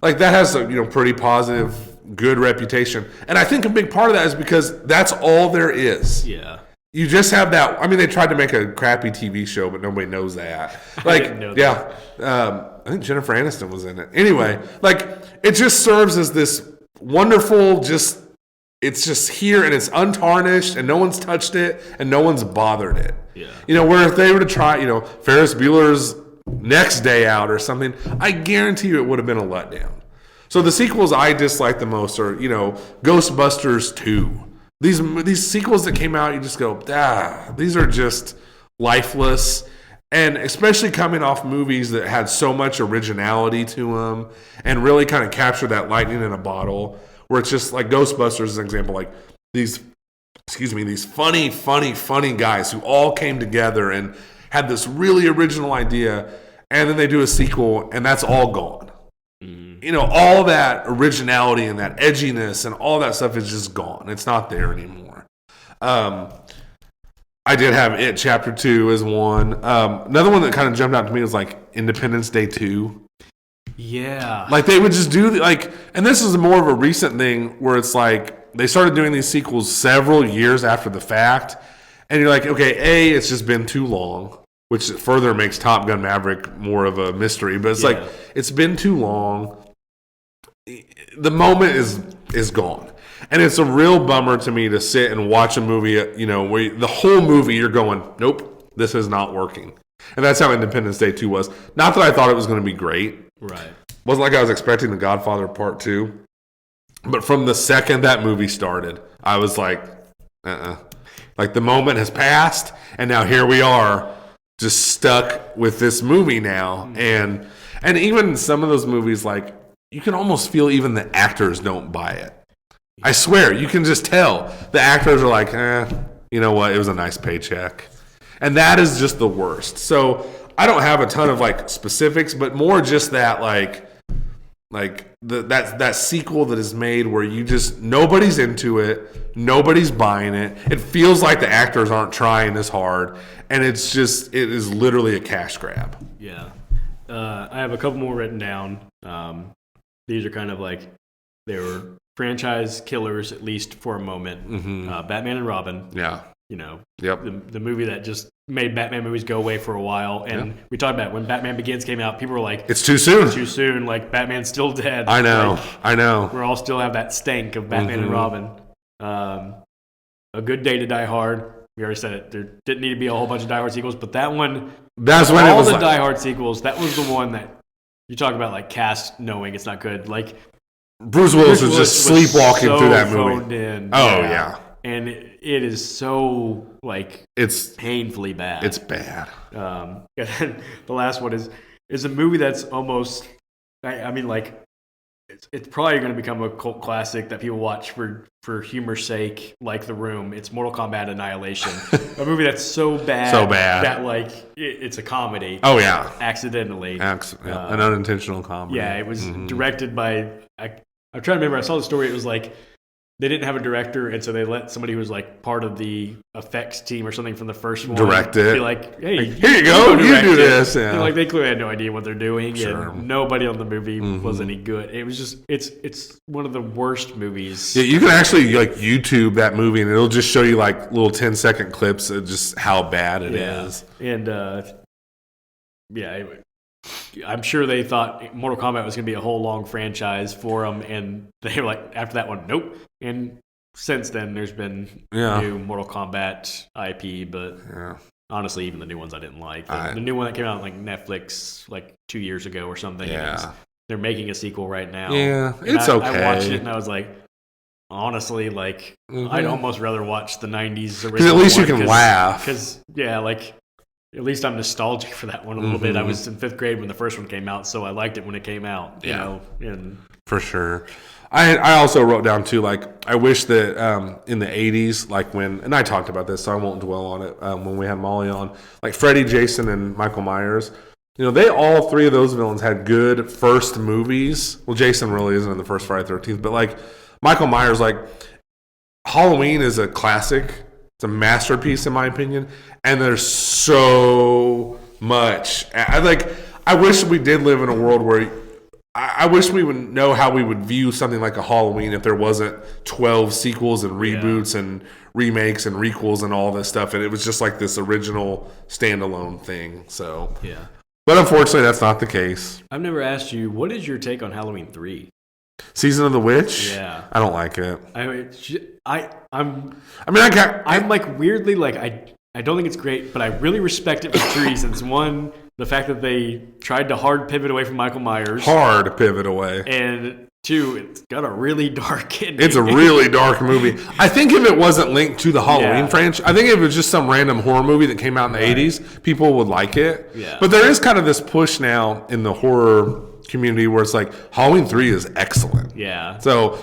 Like that has a pretty positive, good reputation, and I think a big part of that is because that's all there is. Yeah, you just have that. I mean, they tried to make a crappy TV show, but nobody knows that. Like, I didn't know that. I think Jennifer Aniston was in it. Anyway, like it just serves as this wonderful, it's just here and it's untarnished and no one's touched it and no one's bothered it. Yeah, where if they were to try, Ferris Bueller's Next Day Out or something, I guarantee you it would have been a letdown. So the sequels I dislike the most are, Ghostbusters 2. These sequels that came out, you just go, these are just lifeless. And especially coming off movies that had so much originality to them and really kind of captured that lightning in a bottle, where it's just like Ghostbusters is an example, like these funny guys who all came together and had this really original idea, and then they do a sequel and that's all gone. All that originality and that edginess and all that stuff is just gone. It's not there anymore. I did have It Chapter 2 as one. Another one that kind of jumped out to me was like Independence Day 2. Yeah. Like they would just do and this is more of a recent thing where it's like they started doing these sequels several years after the fact. And you're like, okay, it's just been too long, which further makes Top Gun Maverick more of a mystery. But it's like, it's been too long. The moment is gone. And it's a real bummer to me to sit and watch a movie, where the whole movie you're going, nope, this is not working. And that's how Independence Day 2 was. Not that I thought it was going to be great. Right. Wasn't like I was expecting The Godfather Part 2. But from the second that movie started, I was like, Like the moment has passed, and now here we are, just stuck with this movie now. And even some of those movies, like, you can almost feel even the actors don't buy it. I swear, you can just tell. The actors are like, you know what, it was a nice paycheck. And that is just the worst. So I don't have a ton of, like, specifics, but more just that, that sequel that is made where you just, nobody's into it, nobody's buying it. It feels like the actors aren't trying as hard, and it is literally a cash grab. Yeah. I have a couple more written down. These are kind of like, they were franchise killers, at least for a moment. Batman and Robin. Yeah. Yep. the movie that just made Batman movies go away for a while. And we talked about it. When Batman Begins came out, people were like, it's too soon. Too soon. Like, Batman's still dead. I know. Like, I know. We all still have that stank of Batman and Robin. A Good Day to Die Hard. We already said it. There didn't need to be a whole bunch of Die Hard sequels, but that one, that's when all it was the like, Die Hard sequels, that was the one that you talk about, like, cast knowing it's not good. Like, Bruce Willis was just sleepwalking so through that movie. phoned in. Oh yeah. And it is so, like, it's painfully bad. It's bad. And then the last one is a movie that's almost, I mean, like, it's probably going to become a cult classic that people watch for humor's sake, like The Room. It's Mortal Kombat Annihilation, a movie that's so bad that, like, it's a comedy. Oh yeah, accidentally, an unintentional comedy. Yeah, it was directed by. I'm trying to remember. I saw the story. It was like they didn't have a director, and so they let somebody who was like part of the effects team or something from the first one direct it. Be like, hey, here you go, you do this. Yeah. Like, they clearly had no idea what they're doing, and nobody on the movie was any good. It was just it's one of the worst movies. Yeah, you can actually like YouTube that movie, and it'll just show you like little 10-second clips of just how bad it is. And I'm sure they thought Mortal Kombat was going to be a whole long franchise for them, and they were like, after that one, nope. And since then, there's been new Mortal Kombat IP, but honestly, even the new ones I didn't like. The new one that came out on like Netflix like 2 years ago or something. Yeah. They're making a sequel right now. Yeah, it's okay. I watched it and I was like, honestly, like, I'd almost rather watch the 90s original. Because at least you can laugh. Because, like, at least I'm nostalgic for that one a little bit. I was in 5th grade when the first one came out, so I liked it when it came out. You know, and for sure. I also wrote down too, like, I wish that in the 80s, like and I talked about this, so I won't dwell on it when we had Molly on, like Freddy, Jason, and Michael Myers. You know, they all three of those villains had good first movies. Well, Jason really isn't in the first Friday the 13th, but like Michael Myers, like Halloween is a classic. It's a masterpiece in my opinion, and there's so much. I wish we did live in a world where I wish we would know how we would view something like a Halloween if there wasn't 12 sequels and reboots and remakes and requels and all this stuff, and it was just like this original standalone thing. So but unfortunately, that's not the case. I've never asked you, what is your take on Halloween 3? Season of the Witch? Yeah. I don't like it. I'm like weirdly like I don't think it's great, but I really respect it for 2 reasons. One, the fact that they tried to hard pivot away from Michael Myers. Hard pivot away. And 2, it's got a really dark ending. It's a really dark movie. I think if it wasn't linked to the Halloween franchise, I think if it was just some random horror movie that came out in the 80s, people would like it. Yeah. But there is kind of this push now in the horror community where it's like Halloween 3 is excellent. Yeah. So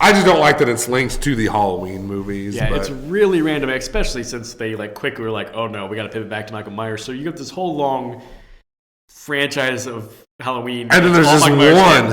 I just don't like that it's linked to the Halloween movies. Yeah, it's really random, especially since they like quickly were like, oh no, we got to pivot back to Michael Myers. So you got this whole long franchise of Halloween, and then there's just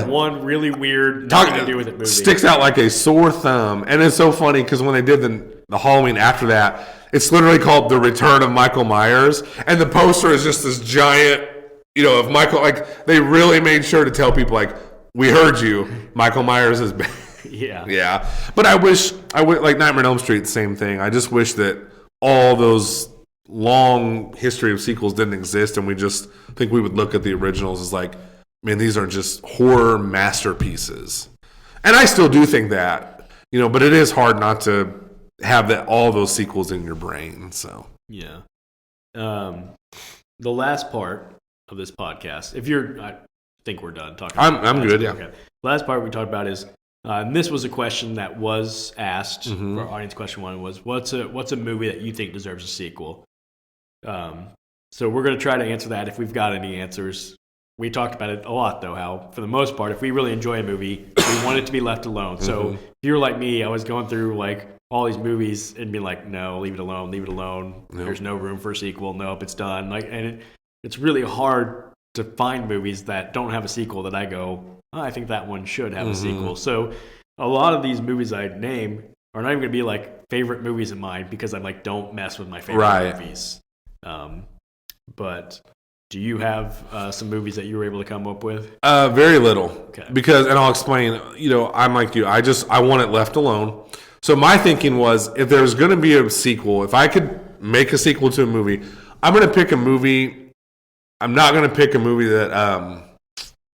one really weird, nothing to do with it movie. Sticks out like a sore thumb, and it's so funny because when they did the Halloween after that, it's literally called The Return of Michael Myers, and the poster is just this giant, of Michael. Like they really made sure to tell people like, we heard you, Michael Myers is back. Yeah. But I wish like Nightmare on Elm Street, same thing. I just wish that all those long history of sequels didn't exist, and we just think we would look at the originals as like, man, these are just horror masterpieces. And I still do think that, but it is hard not to have all those sequels in your brain. So the last part of this podcast, I think we're done talking. I'm good. Yeah. Okay. The last part we talked about is. And this was a question that was asked for our audience. Question 1 was, what's a movie that you think deserves a sequel? So we're going to try to answer that if we've got any answers. We talked about it a lot, though, how for the most part, if we really enjoy a movie, we want it to be left alone. So if you're like me, I was going through like all these movies and being like, no, leave it alone. Nope. There's no room for a sequel. Nope, it's done. It's really hard to find movies that don't have a sequel that I go, I think that one should have a sequel. So a lot of these movies I name are not even going to be like favorite movies of mine because I'm like, don't mess with my favorite movies. But do you have some movies that you were able to come up with? Very little. Okay. Because, and I'll explain, I'm like you. I want it left alone. So my thinking was, if there's going to be a sequel, if I could make a sequel to a movie, I'm going to pick a movie. I'm not going to pick a movie that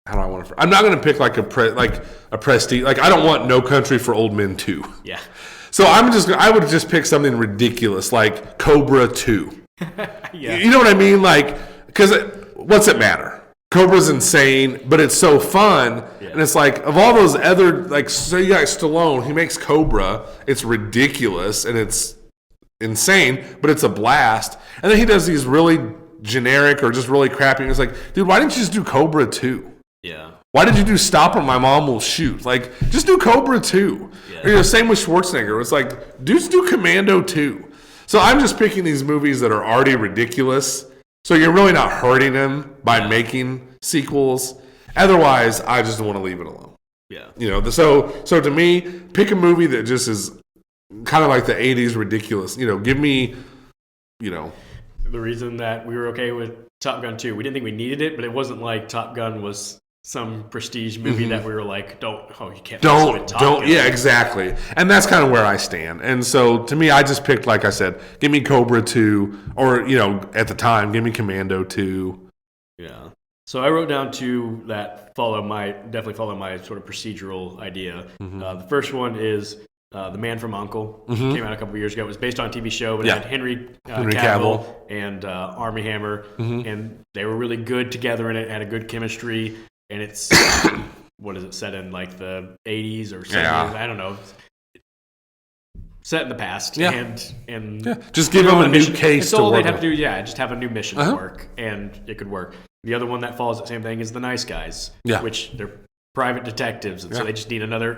how do I want to? I'm not going to pick like a prestige. Like I don't want No Country for Old Men 2. Yeah. So I would just pick something ridiculous like Cobra 2. Yeah. You know what I mean? Like, because what's it matter? Cobra's insane, but it's so fun. Yeah. And it's like, of all those other, like, so you got Stallone, he makes Cobra. It's ridiculous and it's insane, but it's a blast. And then he does these really generic or just really crappy. And it's like, dude, why didn't you just do Cobra 2? Yeah. Why did you do Stop or My Mom Will Shoot? Like, just do Cobra 2. Yeah. Or, same with Schwarzenegger. It's like, just do Commando 2. So I'm just picking these movies that are already ridiculous. So you're really not hurting them by making sequels. Otherwise, I just want to leave it alone. Yeah. So to me, pick a movie that just is kind of like the 80s ridiculous. Give me, The reason that we were okay with Top Gun 2, we didn't think we needed it, but it wasn't like Top Gun was some prestige movie that we were like, you can't. Don't. Yeah, exactly. And that's kind of where I stand. And so to me, I just picked, like I said, give me Cobra 2, or, at the time, give me Commando 2. Yeah. So I wrote down two that definitely follow my sort of procedural idea. Mm-hmm. The first one is The Man from U.N.C.L.E. Came out a couple of years ago. It was based on a TV show, but it had Henry Cavill and Armie Hammer, and they were really good together in it, had a good chemistry. And it's, what is it, set in like the 80s or 70s? Yeah. I don't know. Set in the past. Yeah. And just give them a new case to work. All they'd have to do, just have a new mission to work, and it could work. The other one that follows the same thing is The Nice Guys, which they're private detectives, and so they just need another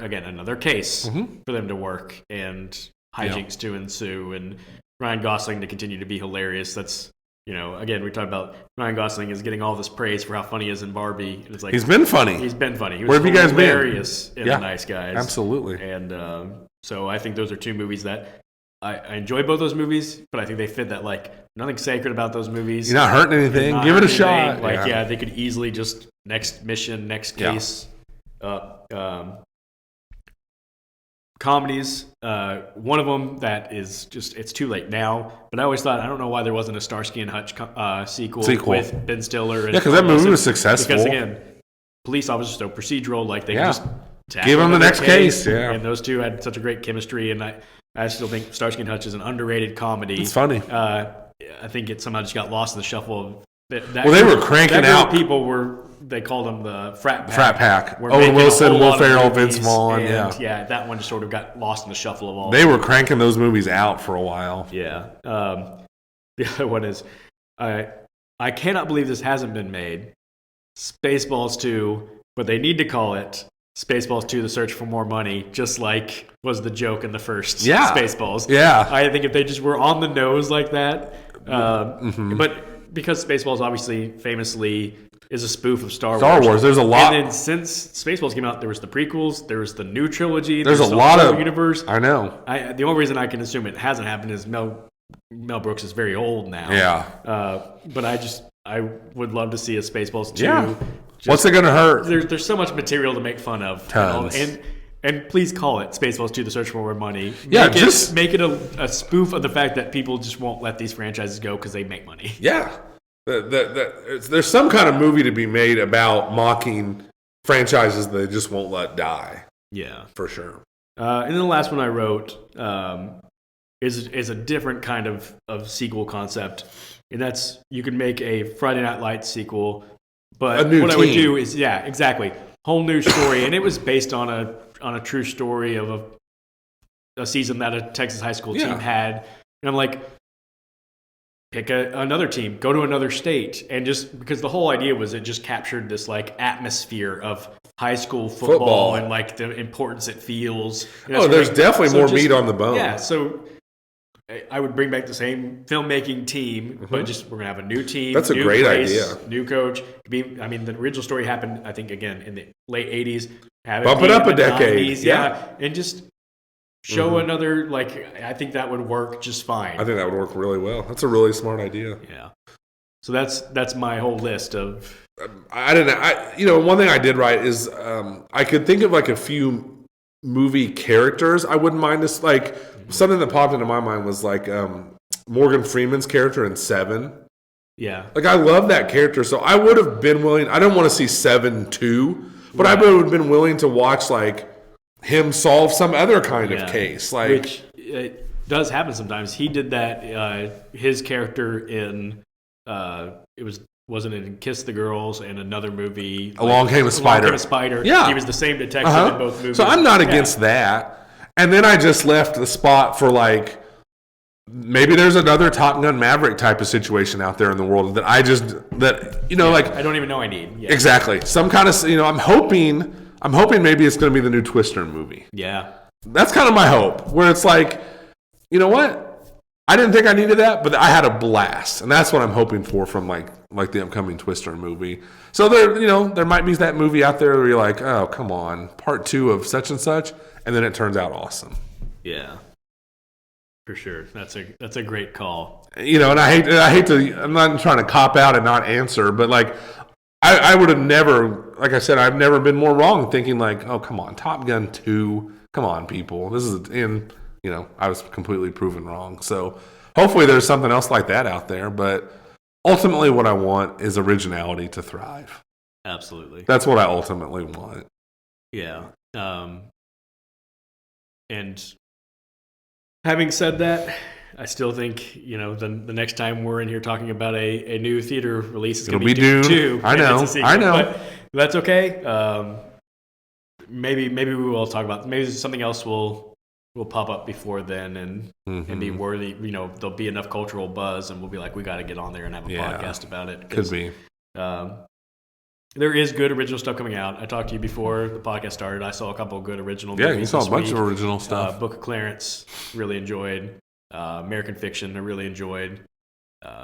case for them to work, and hijinks to ensue, and Ryan Gosling to continue to be hilarious. That's... again, we talked about Ryan Gosling is getting all this praise for how funny he is in Barbie. And it's like, he's been funny. He was Where have you guys been? Hilarious in The Nice Guys. Absolutely. And so I think those are two movies that I enjoy both those movies, but I think they fit that, like, nothing sacred about those movies. You're not hurting anything. Give it a shot. Like, they could easily just next mission, next case. Comedies, one of them that is just, it's too late now, but I always thought, I don't know why there wasn't a Starsky and Hutch sequel with Ben Stiller. Because that movie was successful. Because again, police officers so procedural, like they can just give them the next case. Yeah. And those two had such a great chemistry, and I still think Starsky and Hutch is an underrated comedy. It's funny. I think it somehow just got lost in the shuffle of they were cranking out. People they called them the Frat Pack. Frat Pack. Owen Wilson, Will Ferrell, Vince Vaughn. That one just sort of got lost in the shuffle of all. They were cranking those movies out for a while. Yeah. The other one is, I cannot believe this hasn't been made. Spaceballs 2, but they need to call it Spaceballs 2: The Search for More Money, just like was the joke in the first Spaceballs. Yeah. I think if they just were on the nose like that, but because Spaceballs obviously famously is a spoof of Star Wars. There's a lot. And then since Spaceballs came out, there was the prequels, there was the new trilogy. There's a lot of universe. I know. The only reason I can assume it hasn't happened is Mel Brooks is very old now. Yeah. But I would love to see a Spaceballs 2. Yeah. What's it going to hurt? There's so much material to make fun of. Tons. And please call it Spaceballs 2: The Search for More Money. Make it a spoof of the fact that people just won't let these franchises go because they make money. Yeah. There's some kind of movie to be made about mocking franchises that they just won't let die. Yeah. For sure. And then the last one I wrote is a different kind of sequel concept. And that's, you could make a Friday Night Lights sequel, but what I would do is, exactly, whole new story. And it was based on a true story of a season that a Texas high school team had. And I'm like, pick another team, go to another state. And just because the whole idea was it just captured this like atmosphere of high school football and like the importance it feels. There's definitely more meat on the bone. Yeah, so I would bring back the same filmmaking team, but just we're going to have a new team. That's a great idea. New coach. The original story happened, I think, again, in the late 80s. Bump it up a decade. 90s, and just show another, I think that would work just fine. I think that would work really well. That's a really smart idea. Yeah. So that's my whole list of... one thing I did write is I could think of like a few movie characters, I wouldn't mind this. Like something that popped into my mind was like Morgan Freeman's character in Seven. Yeah. Like I love that character, so I would have been willing. I don't want to see 7 2, but I would have been willing to watch like him solve some other kind of case, like which it does happen sometimes. He did that. His character in wasn't it in Kiss the Girls and another movie. Along Came a Spider. Along Came a Spider. Yeah, he was the same detective in both movies. So I'm not against that. And then I just left the spot for like. Maybe there's another Top Gun Maverick type of situation out there in the world that I don't even know I need. Yeah. Exactly. Some kind of, I'm hoping maybe it's going to be the new Twister movie. Yeah. That's kind of my hope, where it's like, you know what? I didn't think I needed that, but I had a blast. And that's what I'm hoping for from like the upcoming Twister movie. So there might be that movie out there where you're like, oh, come on, part 2 of such and such, and then it turns out awesome. Yeah. For sure, that's a great call. And I hate to. I'm not trying to cop out and not answer, but like, I would have never, like I said, I've never been more wrong thinking like, oh come on, Top Gun 2, come on people, this is I was completely proven wrong. So hopefully there's something else like that out there, but ultimately what I want is originality to thrive. Absolutely, that's what I ultimately want. Yeah, and. Having said that, I still think the next time we're in here talking about a new theater release is going to be Dune 2. I know. But that's okay. Maybe we will talk about maybe something else will pop up before then and be worthy. There'll be enough cultural buzz, and we'll be like, we got to get on there and have a podcast about it. Could be. There is good original stuff coming out. I talked to you before the podcast started. I saw a couple of good original movies. Yeah, you saw a bunch of original stuff. Book of Clarence, really enjoyed. American Fiction, I really enjoyed.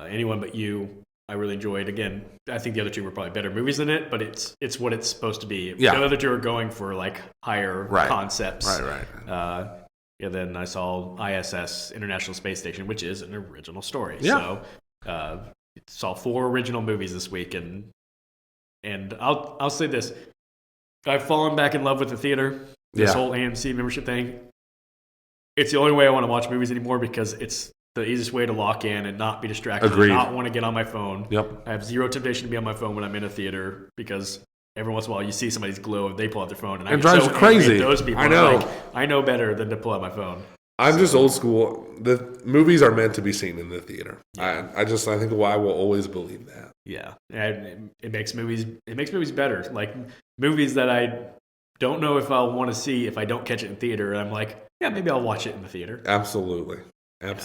Anyone But You, I really enjoyed. Again, I think the other two were probably better movies than it, but it's what it's supposed to be. Yeah. The other two are going for like higher concepts. Right. Then I saw ISS, International Space Station, which is an original story. Yeah. So saw 4 original movies this week, and I'll say this: I've fallen back in love with the theater. This whole AMC membership thing. It's the only way I want to watch movies anymore because it's the easiest way to lock in and not be distracted. Agreed. Not want to get on my phone. Yep. I have zero temptation to be on my phone when I'm in a theater because every once in a while you see somebody's glow and they pull out their phone and it drives you crazy. Those people. I know. Like, I know better than to pull out my phone. I'm just old school. The movies are meant to be seen in the theater. Yeah. I think I will always believe that. Yeah, and it makes movies better. Like movies that I don't know if I'll want to see if I don't catch it in theater. And I'm like, yeah, maybe I'll watch it in the theater. Absolutely. That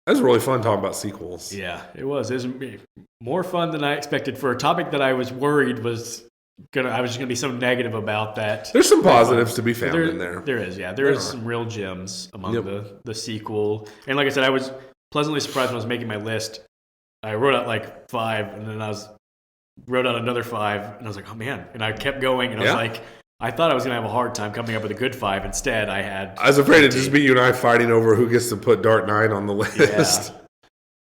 was really fun talking about sequels. Yeah, it was. It was more fun than I expected for a topic that I was worried was I was just gonna be so negative about that. There's some positives to be found in there. There is, yeah. There is some real gems among the sequel. And like I said, I was pleasantly surprised when I was making my list. I wrote out like 5, and then wrote out another 5, and I was like, oh man. And I kept going, and I was like, I thought I was gonna have a hard time coming up with a good 5. Instead, I was afraid it'd just be you and I fighting over who gets to put Dark Knight on the list.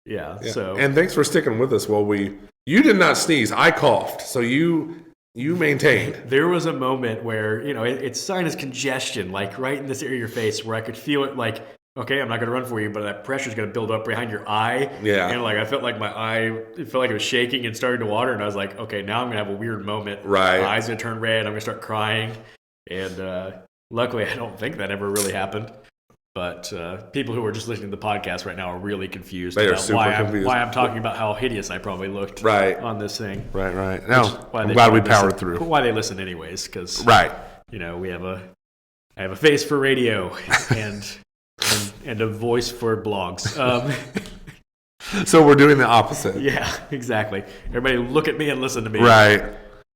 Yeah. So. And thanks for sticking with us while you did not sneeze. I coughed, so you maintained. There was a moment where, it's sinus congestion, like right in this area of your face, where I could feel it like, okay, I'm not going to run for you, but that pressure's going to build up behind your eye. Yeah. And I felt like it felt like it was shaking and starting to water. And I was like, okay, now I'm going to have a weird moment. Right. My eyes going to turn red. I'm going to start crying. And luckily, I don't think that ever really happened. But people who are just listening to the podcast right now are really confused about why I'm talking about how hideous I probably looked on this thing. Right. No, I'm glad we powered through. Why they listen anyways, because I have a face for radio and a voice for blogs. So we're doing the opposite. Yeah, exactly. Everybody look at me and listen to me. Right.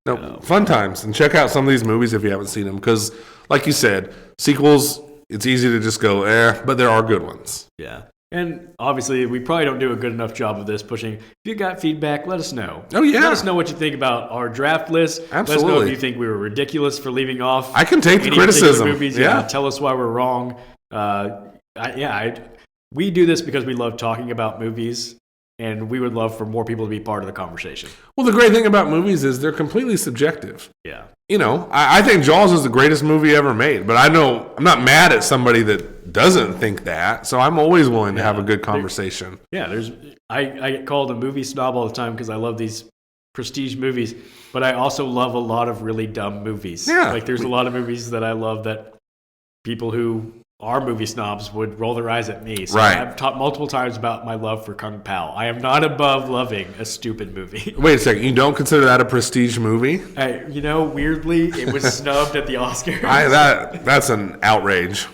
No, fun times. And check out some of these movies if you haven't seen them, because like you said, sequels, it's easy to just go, but there are good ones. Yeah. And obviously, we probably don't do a good enough job of this pushing. If you got feedback, let us know. Oh, yeah. Let us know what you think about our draft list. Absolutely. Let us know if you think we were ridiculous for leaving off. I can take the criticism. Movies. Yeah. Tell us why we're wrong. We do this because we love talking about movies. and we would love for more people to be part of the conversation. Well, the great thing about movies is they're completely subjective. Yeah. You know, I think Jaws is the greatest movie ever made, but I know I'm not mad at somebody that doesn't think that, so I'm always willing to have a good conversation. I get called a movie snob all the time because I love these prestige movies, but I also love a lot of really dumb movies. Yeah. Like there's a lot of movies that I love that people who are movie snobs would roll their eyes at me. So Right. I've talked multiple times about my love for Kung Pao. I am not above loving a stupid movie. Wait a second, you don't consider that a prestige movie? Weirdly, it was snubbed at the Oscars. That's an outrage.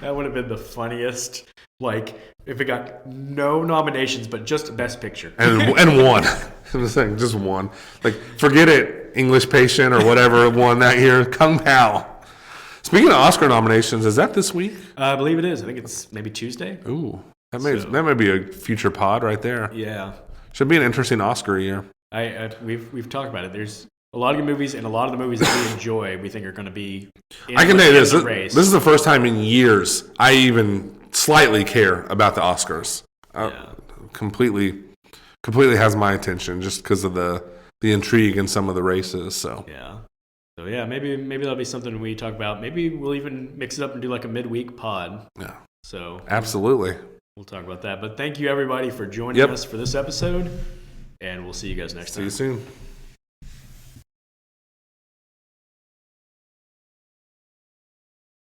That would have been the funniest. Like, if it got no nominations, but just Best Picture. And one. I'm just saying, just one. Like, forget it, English Patient or whatever won that year. Kung Pao. Speaking of Oscar nominations, is that this week? I believe it is. I think it's maybe Tuesday. Ooh, that may be a future pod right there. Yeah. Should be an interesting Oscar year. We've talked about it. There's a lot of good movies, and a lot of the movies that we enjoy, we think are going to be I can tell you this. Race. This is the first time in years I even slightly care about the Oscars. Completely has my attention just because of the intrigue in some of the races. So maybe that'll be something we talk about. Maybe we'll even mix it up and do like a midweek pod. Yeah. So absolutely. We'll talk about that. But thank you everybody for joining us for this episode, and we'll see you guys next time. See you soon.